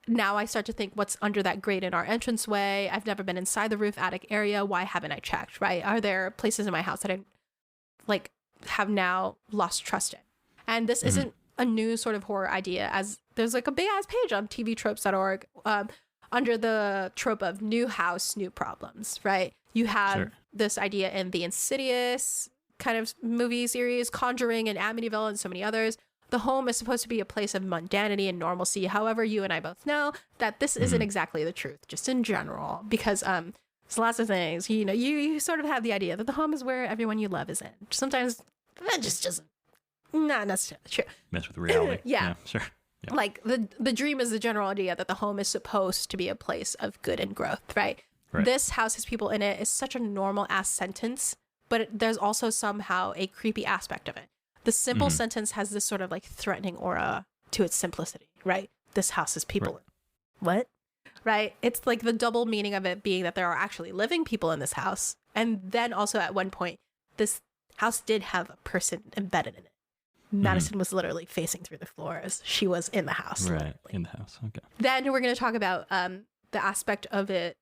Now I start to think, what's under that grate in our entranceway? I've never been inside the roof attic area. Why haven't I checked, right? Are there places in my house that I like have now lost trust in? And this isn't a new sort of horror idea, as there's like a big ass page on tvtropes.org under the trope of new house, new problems, right? You have this idea in the Insidious kind of movie series, Conjuring and Amityville and so many others. The home is supposed to be a place of mundanity and normalcy. However, you and I both know that this isn't exactly the truth, just in general, because there's lots of things, you know, you sort of have the idea that the home is where everyone you love is in. Sometimes that just doesn't, not necessarily true. Mess with reality. Yeah, sure. Yeah. Like the dream is the general idea that the home is supposed to be a place of good and growth, right? This house has people in it is such a normal ass sentence, but there's also somehow a creepy aspect of it. The simple sentence has this sort of like threatening aura to its simplicity, right? This house has people. What? Right? It's like the double meaning of it being that there are actually living people in this house. And then also at one point, this house did have a person embedded in it. Madison was literally facing through the floors. She was in the house. Right, literally. in the house. Okay. Then we're going to talk about the aspect of it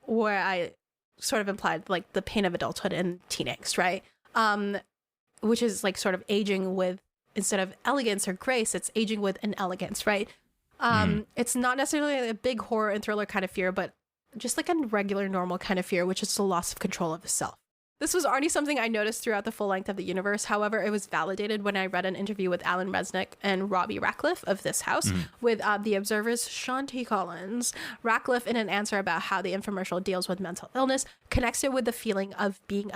where I sort of implied like the pain of adulthood and teen angst, right? Which is like sort of aging with, instead of elegance or grace, it's aging with inelegance, right? It's not necessarily a big horror and thriller kind of fear, but just like a regular, normal kind of fear, which is the loss of control of the self. This was already something I noticed throughout the full length of the universe. However, it was validated when I read an interview with Alan Resnick and Robbie Ratcliffe of This House with The Observer's Sean T. Collins. Ratcliffe, in an answer about how the infomercial deals with mental illness, connects it with the feeling of being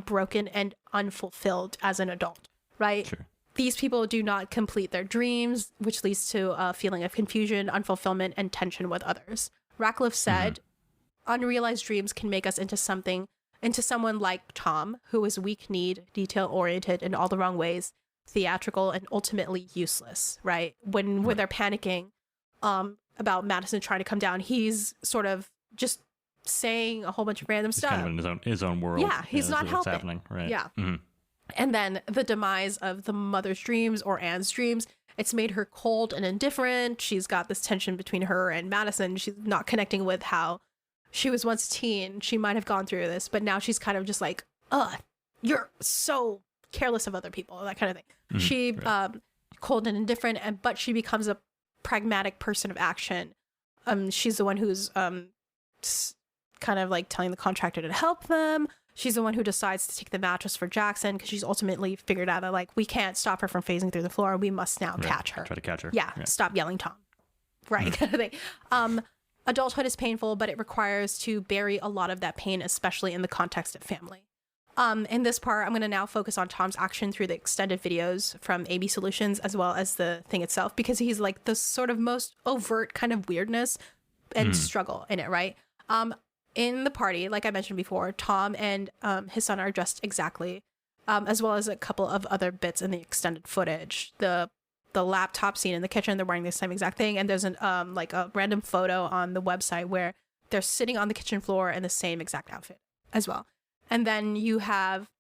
broken and unfulfilled as an adult, right? Sure. These people do not complete their dreams, which leads to a feeling of confusion, unfulfillment, and tension with others. Ratcliffe said, unrealized dreams can make us into someone like Tom, who is weak-kneed, detail-oriented in all the wrong ways, theatrical, and ultimately useless, right? When they're panicking about Madison trying to come down, he's sort of just saying a whole bunch of random stuff. Kind of in his own world. Yeah, he's not what's helping. happening, right? Yeah. And then the demise of the mother's dreams or Anne's dreams, it's made her cold and indifferent. She's got this tension between her and Madison. She's not connecting with how she was once a teen. She might have gone through this, but now she's kind of just like, you're so careless of other people, that kind of thing. She cold and indifferent, but she becomes a pragmatic person of action. She's the one who's kind of like telling the contractor to help them. She's the one who decides to take the mattress for Jackson because she's ultimately figured out that, like, we can't stop her from phasing through the floor. We must now catch her. Try to catch her. Yeah, stop yelling, Tom. Right, kind of thing. Adulthood is painful, but it requires to bury a lot of that pain, especially in the context of family. In this part, I'm going to now focus on Tom's action through the extended videos from AB Solutions, as well as the thing itself, because he's like the sort of most overt kind of weirdness and struggle in it, right? In the party, like I mentioned before, Tom and his son are dressed exactly, as well as a couple of other bits in the extended footage. The laptop scene in the kitchen, they're wearing the same exact thing, and there's an like a random photo on the website where they're sitting on the kitchen floor in the same exact outfit as well. And then you have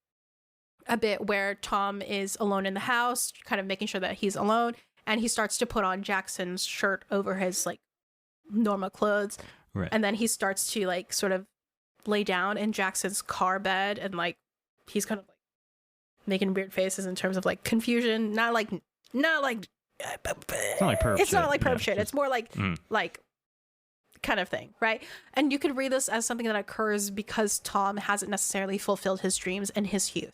a bit where Tom is alone in the house, kind of making sure that he's alone, and he starts to put on Jackson's shirt over his like normal clothes. Right. And then he starts to like sort of lay down in Jackson's car bed, and like he's kind of like making weird faces in terms of like confusion, not like it's not like perp it's shit. not like perp Yeah, shit. It's more like like kind of thing, right? And you could read this as something that occurs because Tom hasn't necessarily fulfilled his dreams in his youth,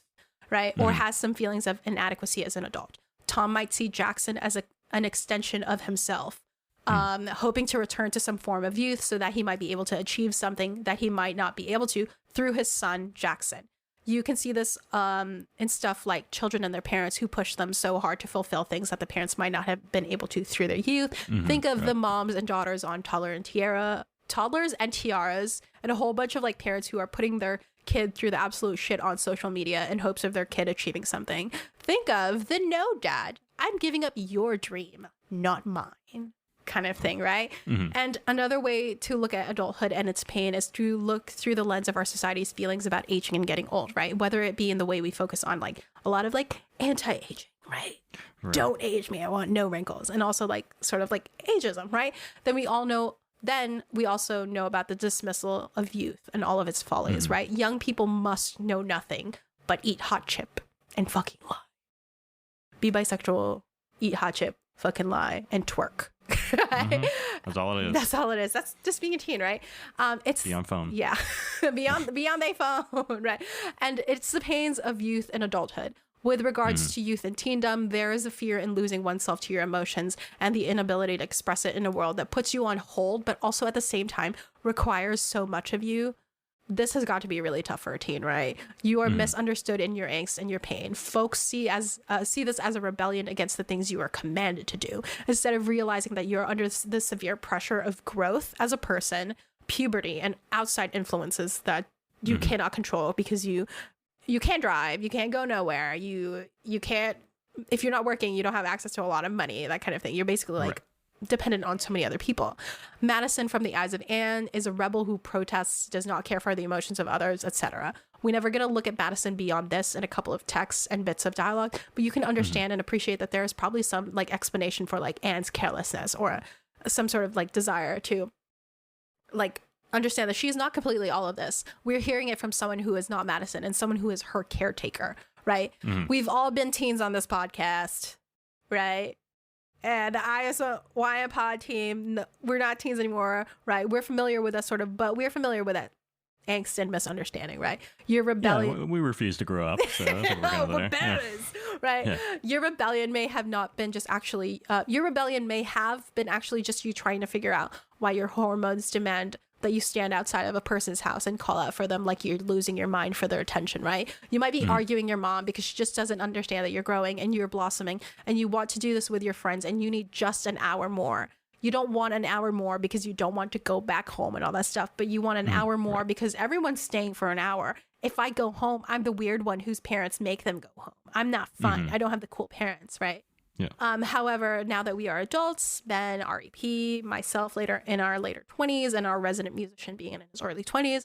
right? Or has some feelings of inadequacy as an adult. Tom might see Jackson as an extension of himself, hoping to return to some form of youth so that he might be able to achieve something that he might not be able to through his son, Jackson. You can see this in stuff like children and their parents who push them so hard to fulfill things that the parents might not have been able to through their youth. Think of the moms and daughters on Toddlers and Tiaras, and a whole bunch of like parents who are putting their kid through the absolute shit on social media in hopes of their kid achieving something. Think of the no, dad, I'm giving up your dream, not mine kind of thing, right? And another way to look at adulthood and its pain is to look through the lens of our society's feelings about aging and getting old, right? Whether it be in the way we focus on like a lot of like anti-aging, right? Don't age me, I want no wrinkles, and also like sort of like ageism, right? Then we also know about the dismissal of youth and all of its follies, right? Young people must know nothing but eat hot chip and fucking lie. Be bisexual, eat hot chip, fucking lie, and twerk. That's all it is. That's all it is. That's just being a teen, right? It's beyond phone. Yeah, beyond their phone, right? And it's the pains of youth and adulthood. With regards to youth and teendom, there is a fear in losing oneself to your emotions and the inability to express it in a world that puts you on hold, but also at the same time requires so much of you. This has got to be really tough for a teen, right? You are misunderstood in your angst and your pain. Folks see this as a rebellion against the things you are commanded to do, instead of realizing that you're under the severe pressure of growth as a person, puberty, and outside influences that you cannot control because you can't drive, you can't go nowhere, you can't, if you're not working, you don't have access to a lot of money, that kind of thing. You're basically like dependent on so many other people. Madison, from the eyes of Anne, is a rebel who protests, does not care for the emotions of others, etc. We never get a look at Madison beyond this in a couple of texts and bits of dialogue, but you can understand and appreciate that there is probably some like explanation for like Anne's carelessness or some sort of like desire to like understand that she's not completely all of this. We're hearing it from someone who is not Madison and someone who is her caretaker, right? We've all been teens on this podcast, right? And I, as a YM Pod team, we're not teens anymore, right? We're familiar with that sort of, but we're familiar with that angst and misunderstanding, right? Your rebellion. Yeah, we refuse to grow up, so I think we're kind of there. Barbarians, right? Yeah. Your rebellion may have not been just actually, your rebellion may have been actually just you trying to figure out why your hormones demand that you stand outside of a person's house and call out for them like you're losing your mind for their attention, right? You might be arguing your mom because she just doesn't understand that you're growing and you're blossoming and you want to do this with your friends and you need just an hour more. You don't want an hour more because you don't want to go back home and all that stuff, but you want an hour more because everyone's staying for an hour. If I go home, I'm the weird one whose parents make them go home. I'm not fun. I don't have the cool parents, right? Yeah. However, now that we are adults, Ben, REP, myself later in our later 20s, and our resident musician being in his early 20s,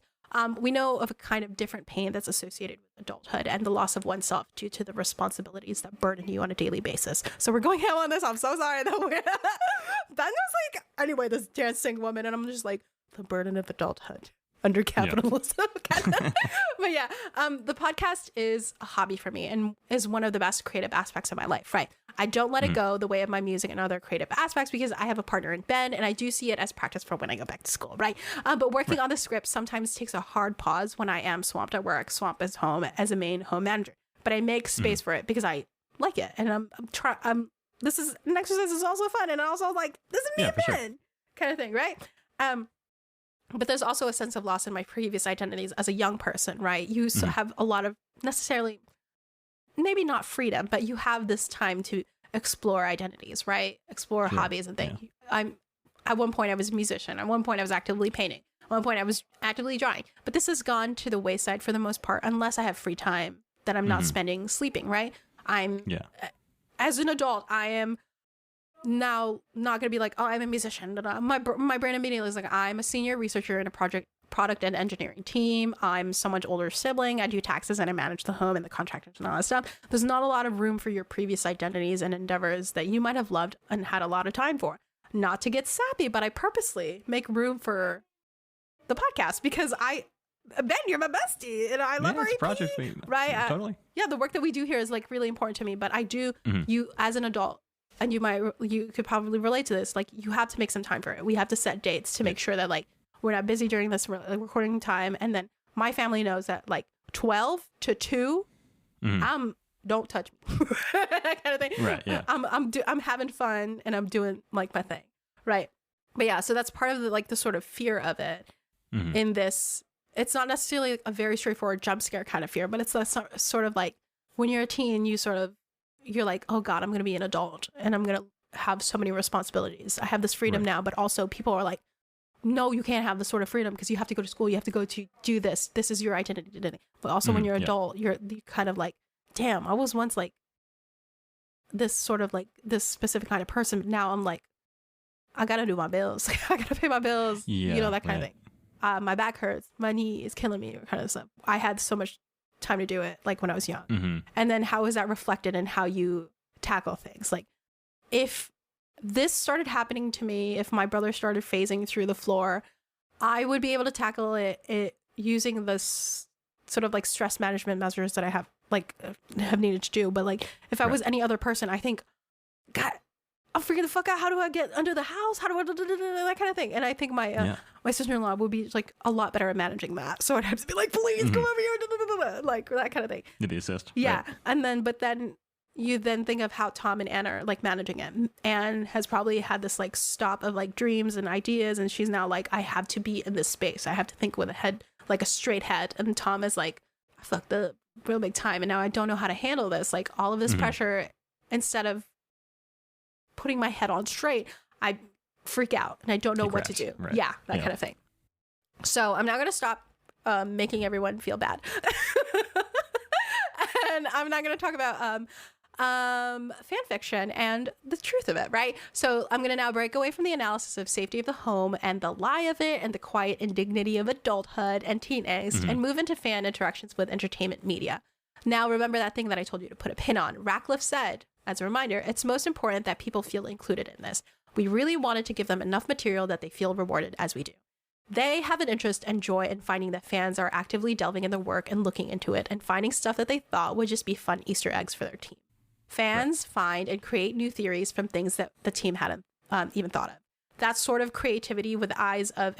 we know of a kind of different pain that's associated with adulthood and the loss of oneself due to the responsibilities that burden you on a daily basis. So we're going ham on this. I'm so sorry that Ben was like, anyway, this dancing woman, and I'm just like, the burden of adulthood under capitalism. But yeah, the podcast is a hobby for me and is one of the best creative aspects of my life, right? I don't let it go the way of my music and other creative aspects because I have a partner in Ben and I do see it as practice for when I go back to school, right? But working on the script sometimes takes a hard pause when I am swamped at work, swamped at home as a main home manager. But I make space for it because I like it. And this is an exercise is also fun. And also like, this is me and Ben kind of thing, right? But there's also a sense of loss in my previous identities as a young person, right? You have a lot of necessarily, maybe not freedom, but you have this time to explore identities, right? Explore hobbies and things. Yeah. At one point I was a musician. At one point I was actively painting. At one point I was actively drawing. But this has gone to the wayside for the most part, unless I have free time that I'm not spending sleeping, right? As an adult, I am now not going to be like, oh, I'm a musician. My brain immediately is like, I'm a senior researcher in a product and engineering team. I'm someone's older sibling. I do taxes and I manage the home and the contractors and all that stuff. There's not a lot of room for your previous identities and endeavors that you might have loved and had a lot of time for. Not to get sappy, but I purposely make room for the podcast because Ben, you're my bestie and I love our EP, project, right? Totally. The work that we do here is like really important to me, but I do, you as an adult, and you could probably relate to this, like you have to make some time for it. We have to set dates to make sure that like we're not busy during this recording time. And then my family knows that like 12 to 2, don't touch me kind of thing. Right. Yeah. I'm having fun and I'm doing like my thing. Right. But yeah, so that's part of the sort of fear of it in this. It's not necessarily a very straightforward jump scare kind of fear, but it's sort of like when you're a teen, you're like, oh God, I'm going to be an adult and I'm going to have so many responsibilities. I have this freedom now, but also people are like, no, you can't have this sort of freedom because you have to go to school. You have to go to do this. This is your identity. But also when you're an adult, you're kind of like, damn, I was once like this sort of like this specific kind of person. But now I'm like, I got to do my bills. I got to pay my bills, that kind of thing. My back hurts. My knee is killing me kind of stuff. I had so much time to do it like when I was young. And then how is that reflected in how you tackle things? Like if this started happening to me, if my brother started phasing through the floor, I would be able to tackle it using this sort of like stress management measures that I have needed to do. But like if I was any other person, I think, God, I'll figure the fuck out. How do I get under the house? How do I that kind of thing? And I think my sister-in-law would be like a lot better at managing that. So I'd have to be like, please come over here, like that kind of thing. The assist. Yeah, right. And then you then think of how Tom and Anna are like managing it. Anne has probably had this like stop of like dreams and ideas, and she's now like, I have to be in this space. I have to think with a head, like a straight head. And Tom is like, I fucked up real big time, and now I don't know how to handle this. Like all of this pressure, instead of putting my head on straight, I freak out and I don't know what to do. Right. Yeah, that kind of thing. So I'm now going to stop making everyone feel bad. And I'm not going to talk about fan fiction and the truth of it, right? So I'm going to now break away from the analysis of safety of the home and the lie of it and the quiet indignity of adulthood and teen angst and move into fan interactions with entertainment media. Now, remember that thing that I told you to put a pin on. Ratcliffe said, as a reminder, it's most important that people feel included in this. We really wanted to give them enough material that they feel rewarded as we do. They have an interest and joy in finding that fans are actively delving in their work and looking into it and finding stuff that they thought would just be fun Easter eggs for their team. Fans find and create new theories from things that the team hadn't even thought of. That sort of creativity with the eyes of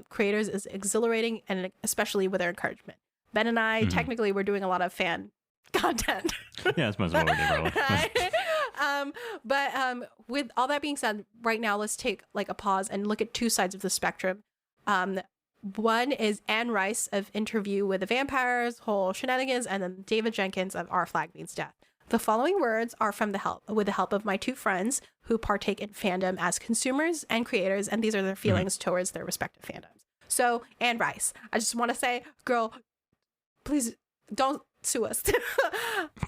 creators is exhilarating, and especially with their encouragement. Ben and I, technically, we're doing a lot of fan content. Yeah, that's most of what we do, probably. But with all that being said, right now, let's take like a pause and look at two sides of the spectrum. One is Anne Rice of Interview with the Vampires, whole shenanigans, and then David Jenkins of Our Flag Means Death. The following words are from with the help of my two friends who partake in fandom as consumers and creators, and these are their feelings towards their respective fandoms. So, Anne Rice, I just want to say, girl, please don't sue us.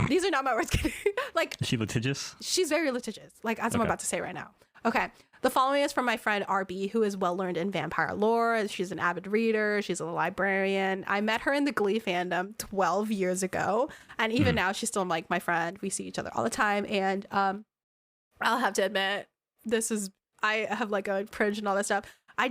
These are not my words. Like, Is she litigious? She's very litigious, like as I'm about to say right now. Okay. The following is from my friend RB, who is well learned in vampire lore. She's an avid reader. She's a librarian. I met her in the Glee fandom 12 years ago. And even now, she's still like my friend. We see each other all the time. And I'll have to admit, I have like a cringe and all that stuff.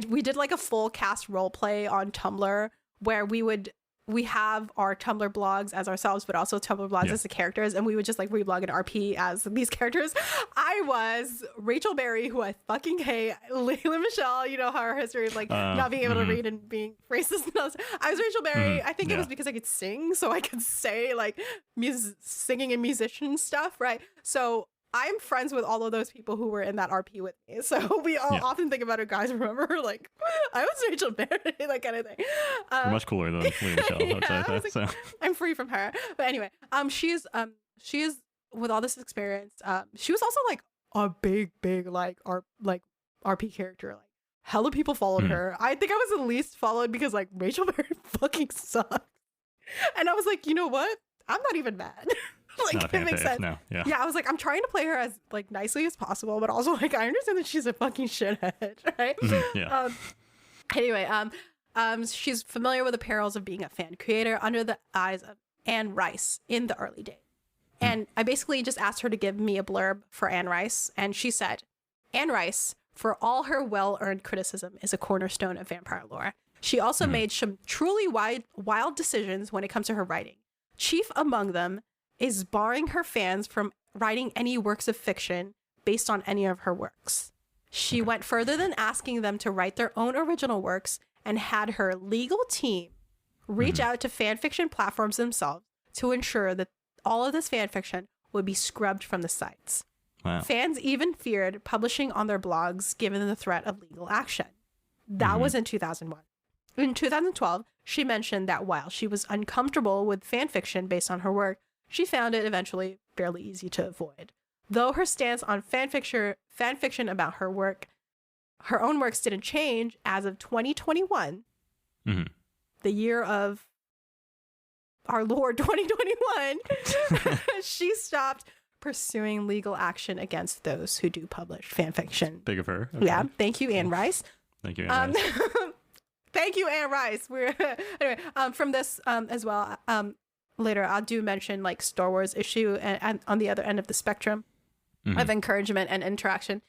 We did like a full cast role play on Tumblr where we have our Tumblr blogs as ourselves, but also Tumblr blogs as the characters, and we would just like reblog an RP as these characters. I was Rachel Berry, who I fucking hate. Layla Michelle, you know how her history of like not being able to read and being racist and all this. I was Rachel Berry. I think it was because I could sing, so I could say like singing and musician stuff, right? So I'm friends with all of those people who were in that RP with me. So we all often think about it, guys. Remember, like, I was Rachel Berry, that kind of thing. You're much cooler than Lea Michelle. So. I'm free from her. But anyway, she is with all this experience. She was also like a big RP character. Like hella people followed her. I think I was the least followed because like Rachel Berry fucking sucked. And I was like, you know what? I'm not even mad. Like it makes sense. No. Yeah. I was like, I'm trying to play her as like nicely as possible, but also like I understand that she's a fucking shithead, right? Yeah. Anyway, she's familiar with the perils of being a fan creator under the eyes of Anne Rice in the early days. And I basically just asked her to give me a blurb for Anne Rice, and she said, Anne Rice, for all her well-earned criticism, is a cornerstone of vampire lore. She also made some truly wild decisions when it comes to her writing. Chief among them is barring her fans from writing any works of fiction based on any of her works. She went further than asking them to write their own original works and had her legal team reach out to fanfiction platforms themselves to ensure that all of this fanfiction would be scrubbed from the sites. Wow. Fans even feared publishing on their blogs given the threat of legal action. That was in 2001. In 2012, she mentioned that while she was uncomfortable with fanfiction based on her work, she found it eventually fairly easy to avoid. Though her stance on fanfiction about her own works didn't change as of 2021, the year of our Lord 2021, she stopped pursuing legal action against those who do publish fanfiction. Big of her. Okay. Yeah. Thank you, Anne Rice. Thank you, Anne Rice. Thank you, Anne Rice. Anyway, from this as well. Later, I'll do mention like Star Wars issue and on the other end of the spectrum of encouragement and interaction.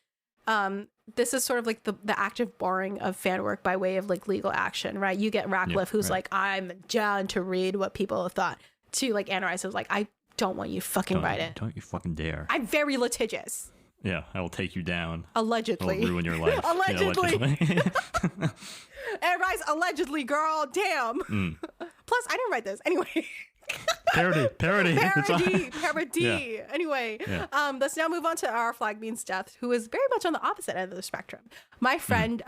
This is sort of like the active barring of fan work by way of like legal action, right? You get Ratcliffe, who's like, I'm down to read what people have thought. To like Anne Rice, who's like, I don't want you fucking write it. Don't you fucking dare. I'm very litigious. Yeah, I will take you down. Allegedly. I will ruin your life. Allegedly. Yeah, allegedly. Anne Rice, allegedly, girl. Damn. Plus, I didn't write this. Anyway. Parody. Yeah. Anyway, let's now move on to Our Flag Means Death, who is very much on the opposite end of the spectrum. My friend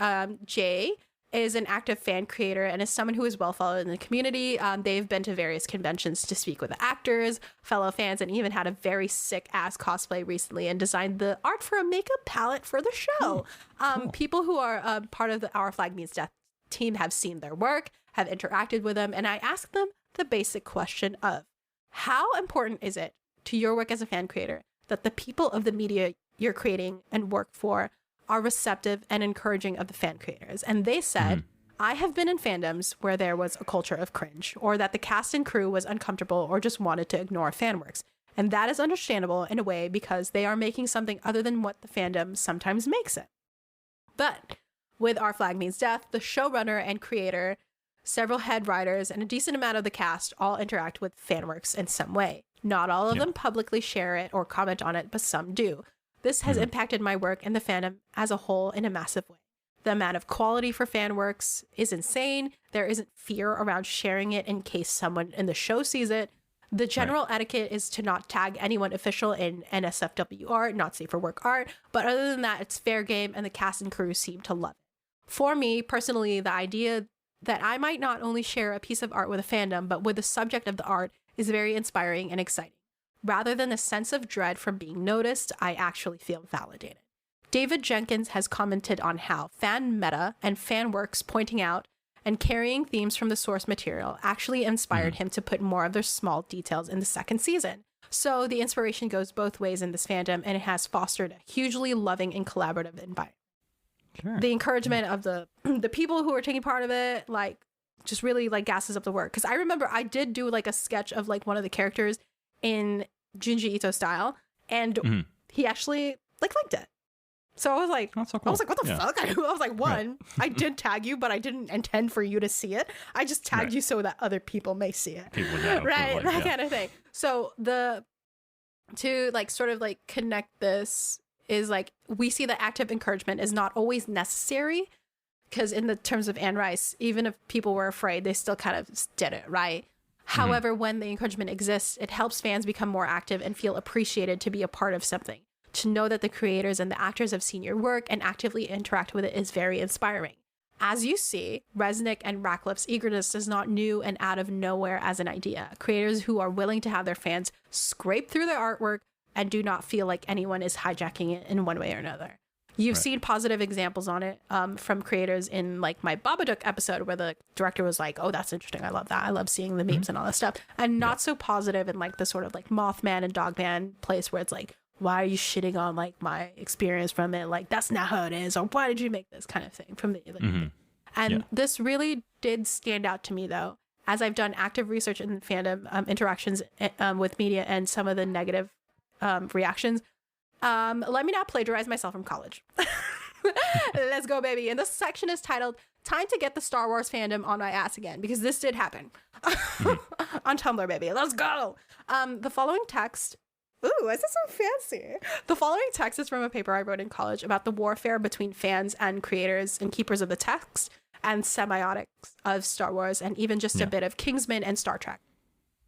Jay is an active fan creator and is someone who is well followed in the community. They've been to various conventions to speak with actors, fellow fans, and even had a very sick ass cosplay recently and designed the art for a makeup palette for the show. Cool. People who are part of the Our Flag Means Death team have seen their work, have interacted with them, and I asked them the basic question of how important is it to your work as a fan creator that the people of the media you're creating and work for are receptive and encouraging of the fan creators? And they said, I have been in fandoms where there was a culture of cringe, or that the cast and crew was uncomfortable or just wanted to ignore fan works. And that is understandable in a way because they are making something other than what the fandom sometimes makes it. But with Our Flag Means Death, the showrunner and creator several head writers, and a decent amount of the cast all interact with fanworks in some way. Not all of them publicly share it or comment on it, but some do. This has impacted my work and the fandom as a whole in a massive way. The amount of quality for fan works is insane. There isn't fear around sharing it in case someone in the show sees it. The general etiquette is to not tag anyone official in NSFW art, not safe for work art. But other than that, it's fair game, and the cast and crew seem to love it. For me, personally, the idea that I might not only share a piece of art with a fandom, but with the subject of the art is very inspiring and exciting. Rather than a sense of dread from being noticed, I actually feel validated. David Jenkins has commented on how fan meta and fan works pointing out and carrying themes from the source material actually inspired him to put more of their small details in the second season. So the inspiration goes both ways in this fandom, and it has fostered a hugely loving and collaborative environment. Sure. The encouragement of the people who are taking part of it, like, just really like gasses up the work. Because I remember I did do like a sketch of like one of the characters in Junji Ito style, and he actually liked it. So I was like, that's so cool. I was like, what the fuck? I was like, one, I did tag you, but I didn't intend for you to see it. I just tagged you so that other people may see it. People know, right, that kind of thing. So to like sort of like connect this is like, we see that active encouragement is not always necessary, because in the terms of Anne Rice, even if people were afraid, they still kind of did it, right? However, when the encouragement exists, it helps fans become more active and feel appreciated to be a part of something. To know that the creators and the actors have seen your work and actively interact with it is very inspiring. As you see, Resnick and Ratcliffe's eagerness is not new and out of nowhere as an idea. Creators who are willing to have their fans scrape through their artwork and do not feel like anyone is hijacking it in one way or another. You've seen positive examples on it from creators in like my Babadook episode, where the director was like, oh, that's interesting. I love that. I love seeing the memes and all that stuff. And not so positive in like the sort of like Mothman and Dogman place where it's like, why are you shitting on like my experience from it? Like, that's not how it is. Or why did you make this kind of thing from the And this really did stand out to me, though, as I've done active research in fandom interactions with media and some of the negative reactions. Let me not plagiarize myself from college. Let's go, baby. And this section is titled Time to Get the Star Wars Fandom on My Ass Again, because this did happen on Tumblr, baby. Let's go. The following text. Ooh, this is so fancy. The following text is from a paper I wrote in college about the warfare between fans and creators and keepers of the text and semiotics of Star Wars, and even just a bit of Kingsman and Star Trek.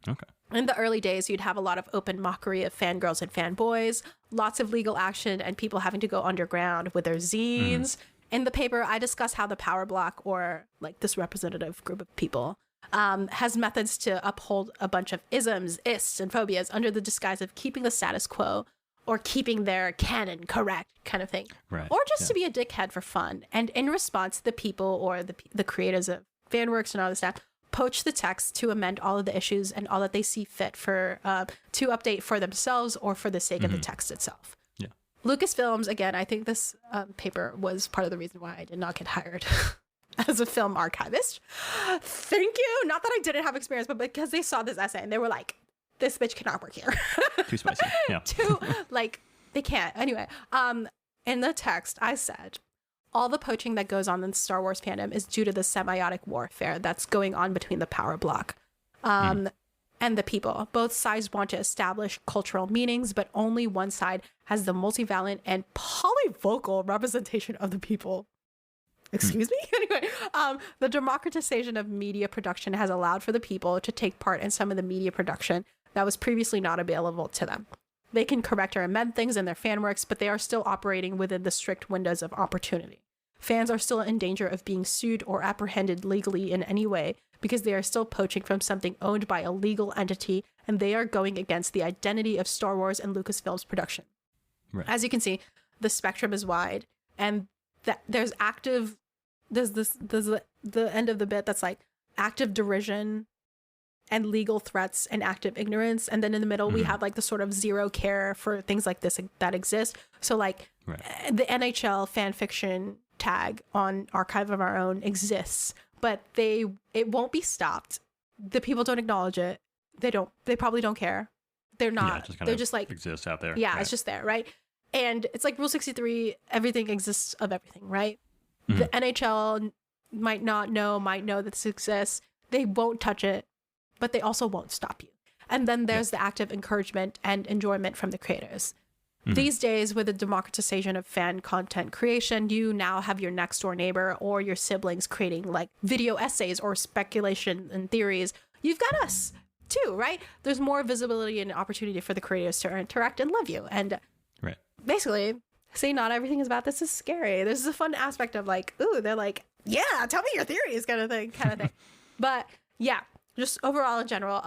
Okay. In the early days, you'd have a lot of open mockery of fangirls and fanboys, lots of legal action, and people having to go underground with their zines. In the paper, I discuss how the power block, or like this representative group of people, has methods to uphold a bunch of isms, ists, and phobias under the disguise of keeping the status quo or keeping their canon correct kind of thing. Right. Or just to be a dickhead for fun. And in response, the people or the creators of fanworks and all this stuff poach the text to amend all of the issues and all that they see fit for to update for themselves or for the sake of the text itself. Yeah. Lucasfilms, again, I think this paper was part of the reason why I did not get hired as a film archivist. Thank you. Not that I didn't have experience, but because they saw this essay and they were like, this bitch cannot work here. Too spicy. Yeah. Too, like, they can't. Anyway, in the text, I said, all the poaching that goes on in the Star Wars fandom is due to the semiotic warfare that's going on between the power block and the people. Both sides want to establish cultural meanings, but only one side has the multivalent and polyvocal representation of the people. Excuse me? Anyway, the democratization of media production has allowed for the people to take part in some of the media production that was previously not available to them. They can correct or amend things in their fan works, but they are still operating within the strict windows of opportunity. Fans are still in danger of being sued or apprehended legally in any way because they are still poaching from something owned by a legal entity, and they are going against the identity of Star Wars and Lucasfilm's production. Right. As you can see, the spectrum is wide, and that there's the end of the bit that's like active derision and legal threats and active ignorance, and then in the middle we have like the sort of zero care for things like this that exist. So like the NHL fan fiction tag on Archive of Our Own exists, but it won't be stopped. The people don't acknowledge it. They probably don't care. They're not. They're just like exists out there. Yeah, right. It's just there, right? And it's like Rule 63, everything exists of everything, right? The NHL might not know, might know that this exists. They won't touch it, but they also won't stop you. And then there's the active encouragement and enjoyment from the creators. These days, with the democratization of fan content creation, you now have your next door neighbor or your siblings creating like video essays or speculation and theories. You've got us too, right? There's more visibility and opportunity for the creators to interact and love you. And basically, say not everything is about this is scary. There's a fun aspect of like, ooh, they're like, yeah, tell me your theories kind of thing. But yeah, just overall in general,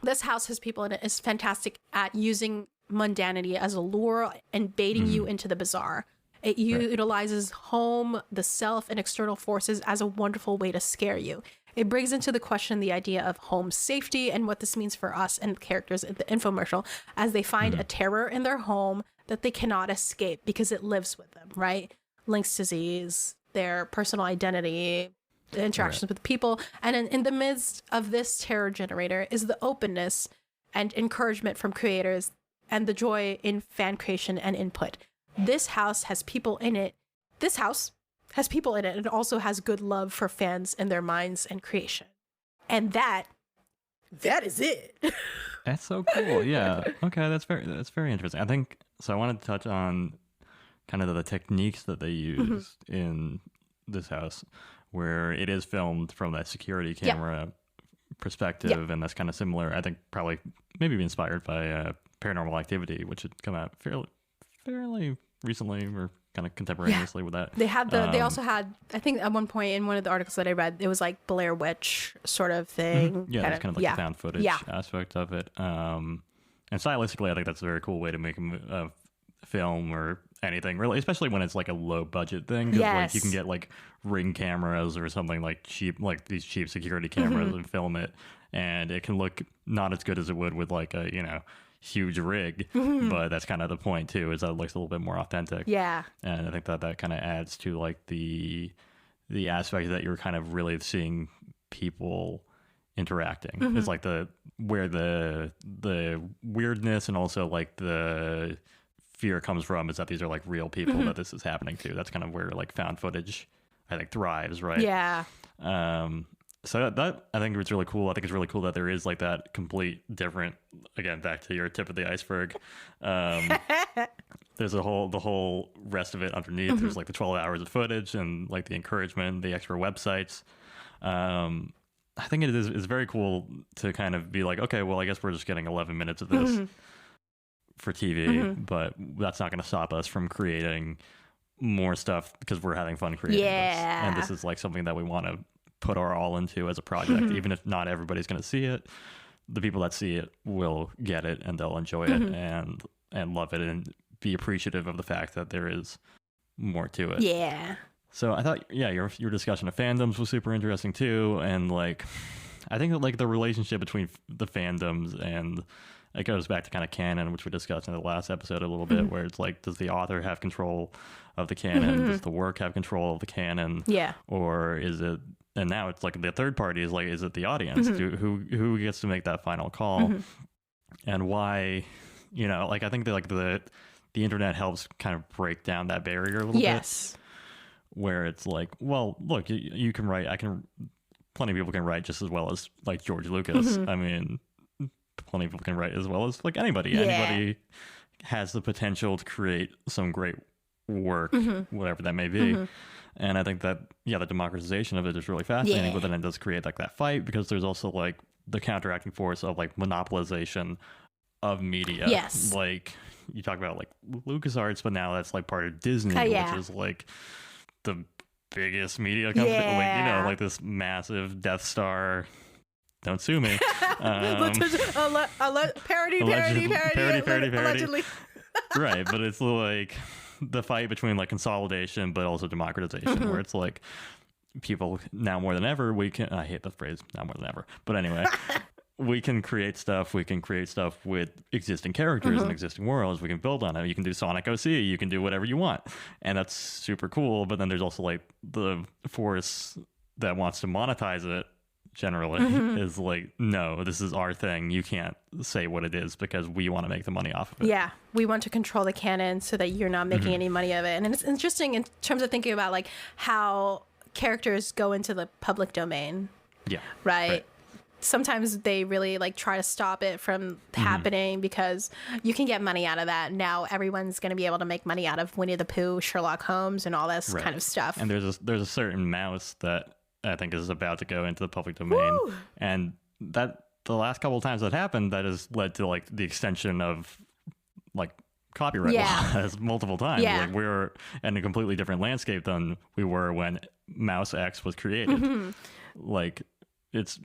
this house has people in it is fantastic at using mundanity as a lure and baiting you into the bizarre. It utilizes home, the self, and external forces as a wonderful way to scare you. It brings into the question the idea of home safety and what this means for us and the characters in the infomercial as they find a terror in their home that they cannot escape because it lives with them, right? Link's disease, their personal identity, the interactions with people. And in the midst of this terror generator is the openness and encouragement from creators and the joy in fan creation and input. This house has people in it. This house has people in it and also has good love for fans and their minds and creation. And that is it. That's so cool. Yeah. Okay, that's very interesting. I think so. I wanted to touch on kind of the techniques that they use in this house, where it is filmed from that security camera perspective, and that's kind of similar. I think probably maybe inspired by Paranormal Activity, which had come out fairly recently or kind of contemporaneously with that. They had they also had, I think at one point in one of the articles that I read, it was like Blair Witch sort of thing. Yeah, that's kind of like the found footage aspect of it. And stylistically, I think that's a very cool way to make a film or anything, really, especially when it's like a low budget thing. Because like you can get like Ring cameras or something like cheap, like these cheap security cameras and film it, and it can look not as good as it would with like a huge rig, but that's kind of the point too, is that it looks a little bit more authentic. Yeah. And I think that kind of adds to like the aspect that you're kind of really seeing people interacting. It's like where the weirdness and also like the fear comes from is that these are like real people that this is happening to. That's kind of where like found footage I think thrives, right? Yeah. So that I think it's really cool. I think it's really cool that there is like that complete different, again, back to your tip of the iceberg. There's the whole rest of it underneath. There's like the 12 hours of footage and like the encouragement, the extra websites. I think it is very cool to kind of be like, okay, well, I guess we're just getting 11 minutes of this for TV, but that's not going to stop us from creating more stuff because we're having fun creating this. And this is like something that we want to put our all into as a project, even if not everybody's going to see it. The people that see it will get it and they'll enjoy it and love it and be appreciative of the fact that there is more to it. Yeah. So I thought, your discussion of fandoms was super interesting too, and like I think that like the relationship between the fandoms and it goes back to kind of canon, which we discussed in the last episode a little bit, where it's like, does the author have control of the canon? Does the work have control of the canon? Yeah. Or is it? And now it's like the third party is like, is it the audience? Who gets to make that final call? And why? Like I think that like the internet helps kind of break down that barrier a little bit. Where it's like, well, look, you can write. Plenty of people can write just as well as like George Lucas. I mean, plenty of people can write as well as like anybody. Yeah. Anybody has the potential to create some great work, whatever that may be. And I think that, the democratization of it is really fascinating, but then it does create like that fight because there's also like the counteracting force of like monopolization of media. Yes. Like you talk about like LucasArts, but now that's like part of Disney, which is like the biggest media company. Like, like this massive Death Star. Don't sue me. Parody. Allegedly. Right, but it's like the fight between like consolidation but also democratization, where it's like people now more than ever I hate the phrase now more than ever, but anyway, we can create stuff with existing characters and existing worlds. We can build on it. You can do Sonic OC, you can do whatever you want, and that's super cool. But then there's also like the force that wants to monetize it generally is like, no, this is our thing. You can't say what it is because we want to make the money off of it. Yeah, we want to control the canon so that you're not making any money of it. And it's interesting in terms of thinking about like how characters go into the public domain, Yeah. right? Sometimes they really like try to stop it from happening because you can get money out of that. Now everyone's going to be able to make money out of Winnie the Pooh, Sherlock Holmes, and all this kind of stuff. And there's a certain mouse that I think is about to go into the public domain. Woo! And that the last couple of times that happened, that has led to like the extension of like copyright laws multiple times. Yeah. Like we're in a completely different landscape than we were when Mouse X was created. Like it's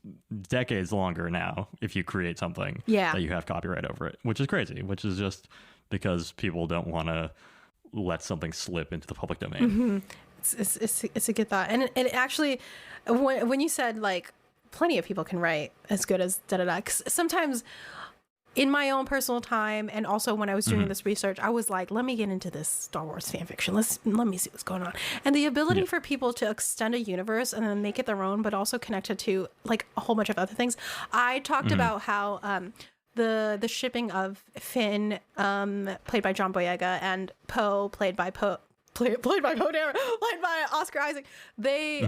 decades longer now if you create something that you have copyright over it, which is crazy, which is just because people don't want to let something slip into the public domain. It's a good thought. And it actually, when you said like plenty of people can write as good as da-da-da, 'cause sometimes in my own personal time, and also when I was doing this research, I was like, let me get into this Star Wars fan fiction. Let me see what's going on. And the ability for people to extend a universe and then make it their own, but also connect it to like a whole bunch of other things. I talked about how the shipping of Finn, played by John Boyega, and Poe, played by Oscar Isaac, they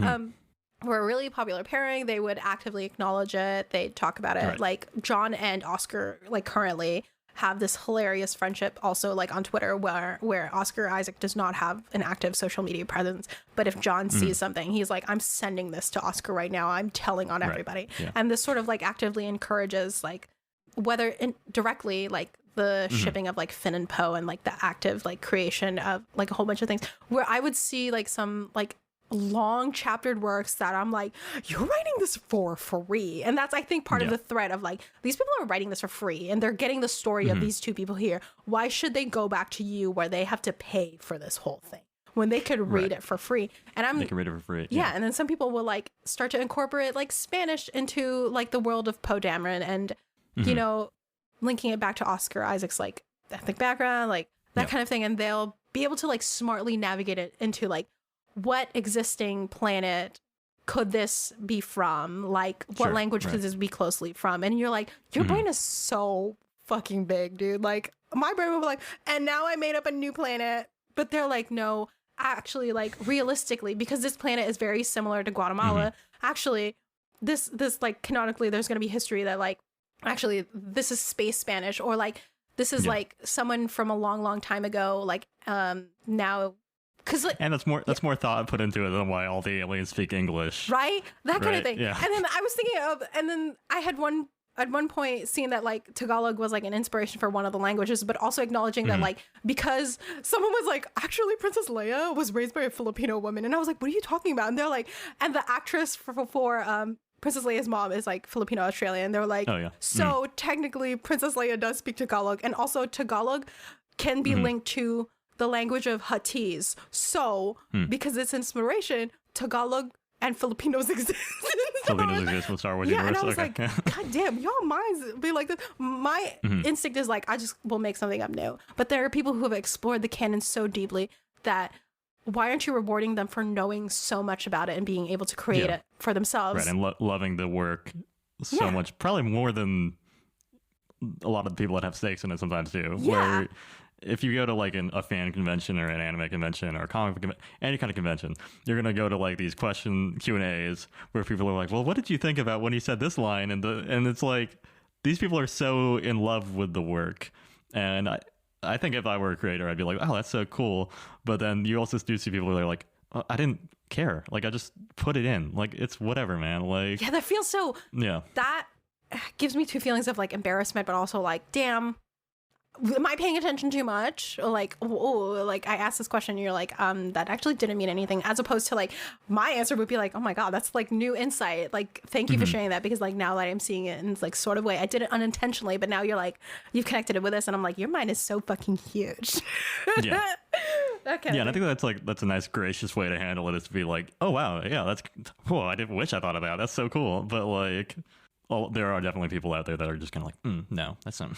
were a really popular pairing. They would actively acknowledge it. They'd talk about it. Right. Like John and Oscar, like currently have this hilarious friendship also like on Twitter where Oscar Isaac does not have an active social media presence. But if John sees something, he's like, I'm sending this to Oscar right now. I'm telling on everybody. Yeah. And this sort of like actively encourages like whether directly like the shipping of like Finn and Poe and like the active like creation of like a whole bunch of things where I would see like some like long chaptered works that I'm like, you're writing this for free. And that's I think part of the threat of like these people are writing this for free and they're getting the story of these two people here. Why should they go back to you where they have to pay for this whole thing when they could read it for free? And they can read it for free. Yeah, and then some people will like start to incorporate like Spanish into like the world of Poe Dameron and you know, linking it back to Oscar Isaac's like ethnic background, like that kind of thing, and they'll be able to like smartly navigate it into like what existing planet could this be from? Like, what language could this be closely from? And you're like, your brain is so fucking big, dude. Like, my brain would be like, and now I made up a new planet. But they're like, no, actually, like, realistically, because this planet is very similar to Guatemala, actually, this, like, canonically, there's going to be history that, like, actually, this is space Spanish, or, like, this is, like, someone from a long, long time ago, like, now... Like, and that's more thought put into it than why all the aliens speak English, right? That kind of thing. Yeah. And then I was thinking of, and then I had at one point seen that like Tagalog was like an inspiration for one of the languages, but also acknowledging that like because someone was like, actually Princess Leia was raised by a Filipino woman, and I was like, what are you talking about? And they're like, and the actress for Princess Leia's mom is like Filipino Australian. They're like, so technically Princess Leia does speak Tagalog, and also Tagalog can be linked to the language of Huttese. So, because it's inspiration, Tagalog and Filipinos exist. Filipinos exist in the Star Wars universe. And I was like, God damn, y'all minds be like this. My instinct is like, I just will make something up new. But there are people who have explored the canon so deeply that why aren't you rewarding them for knowing so much about it and being able to create it for themselves? Right, and loving the work so much, probably more than a lot of the people that have stakes in it sometimes do. Yeah. Where if you go to like a fan convention or an anime convention or a comic book any kind of convention, you're gonna go to like these Q&As where people are like, well, what did you think about when he said this line? And it's like these people are so in love with the work, and I think if I were a creator, I'd be like, oh, that's so cool. But then you also do see people who are like, oh, I didn't care, like I just put it in, like it's whatever, man. Like that feels so. That gives me two feelings of like embarrassment, but also like, damn, am I paying attention too much? Or like, oh, like I asked this question and you're like, that actually didn't mean anything, as opposed to like my answer would be like, oh my God, that's like new insight. Like, thank you for sharing that, because like now that I'm seeing it in like sort of way, I did it unintentionally, but now you're like, you've connected it with this, and I'm like, your mind is so fucking huge. Yeah. Okay. Yeah, and I think that's a nice, gracious way to handle it, is to be like, oh wow, yeah, that's cool. I didn't wish I thought of that. That's so cool. But like, well, there are definitely people out there that are just kind of like, no, that's not.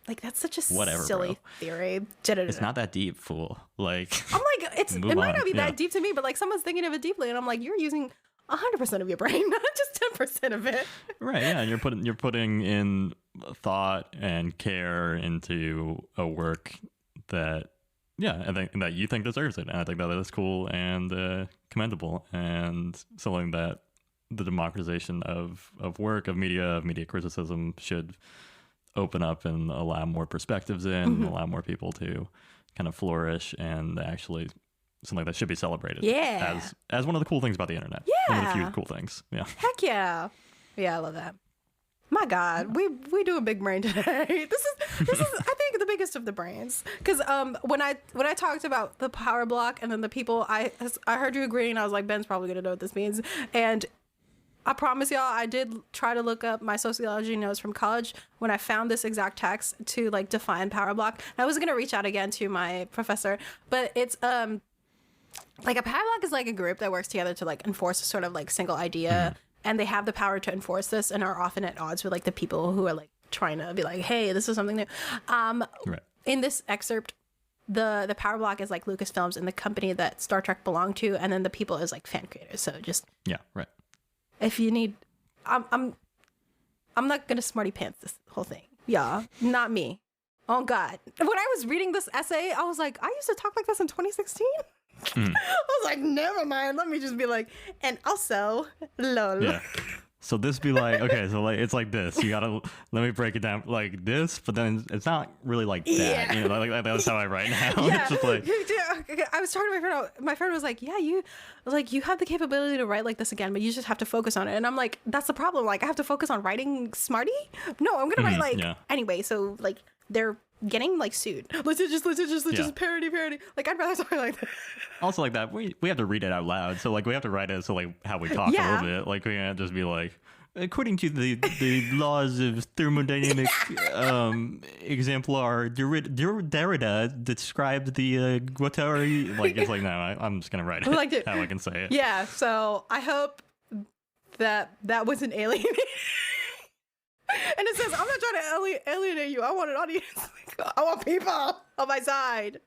Like, that's such a whatever, silly bro. theory. It's not that deep, fool. Like, I'm like, it might not be that deep to me, but like someone's thinking of it deeply, and I'm like, you're using 100% of your brain, not just 10% of it. Right? Yeah, and you're putting in thought and care into a work that yeah, I think that you think deserves it, and I think that is cool and commendable, and something that the democratization of work, of media criticism should open up and allow more perspectives in, and allow more people to kind of flourish, and actually something that should be celebrated. Yeah. As one of the cool things about the internet. Yeah. One of the few cool things. Yeah. Heck yeah. Yeah, I love that. My God, we do a big brain today. This is I think the biggest of the brains. Because when I talked about the power block and then the people, I heard you agreeing. I was like, Ben's probably gonna know what this means. And I promise y'all, I did try to look up my sociology notes from college when I found this exact text to like define power block. I was gonna reach out again to my professor, but it's like a power block is like a group that works together to like enforce a sort of like single idea. And they have the power to enforce this and are often at odds with like the people who are like trying to be like, hey, this is something new. Right. In this excerpt, the power block is like Lucasfilms and the company that Star Trek belonged to, and then the people is like fan creators. So just right. If you need, I'm not gonna smarty pants this whole thing. Yeah, not me. Oh God. When I was reading this essay, I was like, I used to talk like this in 2016. I was like, never mind. Let me just be like, and also, lol. Yeah. So this be like, okay, so like it's like this. You gotta let me break it down like this, but then it's not really like that. Yeah. You know, like that's how I write now. Yeah. It's just like, I was talking to my friend. My friend was like, "Yeah, you have the capability to write like this again, but you just have to focus on it." And I'm like, "That's the problem. Like, I have to focus on writing smarty. No, I'm gonna write like anyway. So like they're getting like sued. Let's just parody. Like I'd rather talk like that. Also like that, we have to read it out loud. So like we have to write it so like how we talk a little bit. Like we can't just be like, according to the laws of thermodynamic exemplar, Derrida described the Guattari. Like it's like no, I'm just gonna write it how I can say it. Yeah. So I hope that wasn't alienating. And it says, I'm not trying to alienate you. I want an audience. I want people on my side.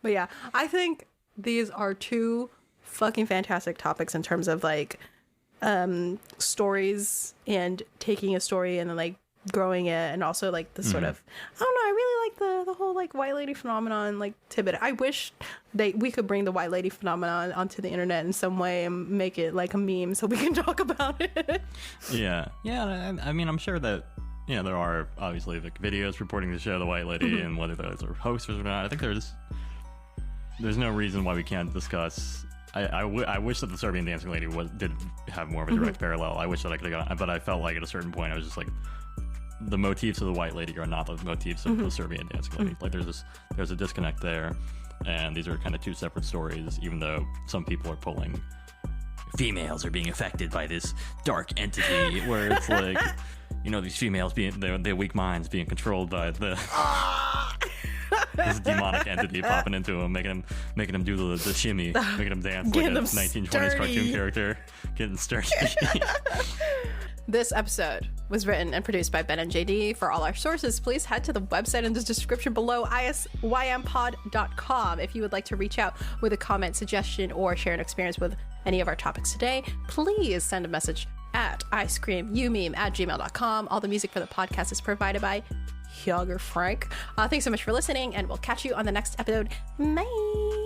But yeah, I think these are two fucking fantastic topics in terms of like stories and taking a story and then like growing it, and also like the sort of, I don't know, I really like the whole like white lady phenomenon like tidbit. I wish we could bring the white lady phenomenon onto the internet in some way and make it like a meme so we can talk about it. Yeah. I mean, I'm sure that there are obviously like videos reporting the show The White Lady, and whether those are hoaxers or not. I think there's no reason why we can't discuss. I wish that the Serbian dancing lady did have more of a direct parallel. I wish that I could have gone, but I felt like at a certain point I was just like, the motifs of the white lady are not the motifs of the Serbian dancing lady. Like there's a disconnect there, and these are kind of two separate stories, even though some people are pulling females are being affected by this dark entity where it's like, these females being their weak minds being controlled by this demonic entity popping into them, making them do the shimmy, making them dance like a 1920s cartoon character, getting sturdy. This episode was written and produced by Ben and JD. For all our sources, please head to the website in the description below, isYMpod.com. If you would like to reach out with a comment, suggestion, or share an experience with any of our topics today, please send a message at icecreamumeme@gmail.com. All the music for the podcast is provided by Hugger Frank. Thanks so much for listening, and we'll catch you on the next episode. Bye!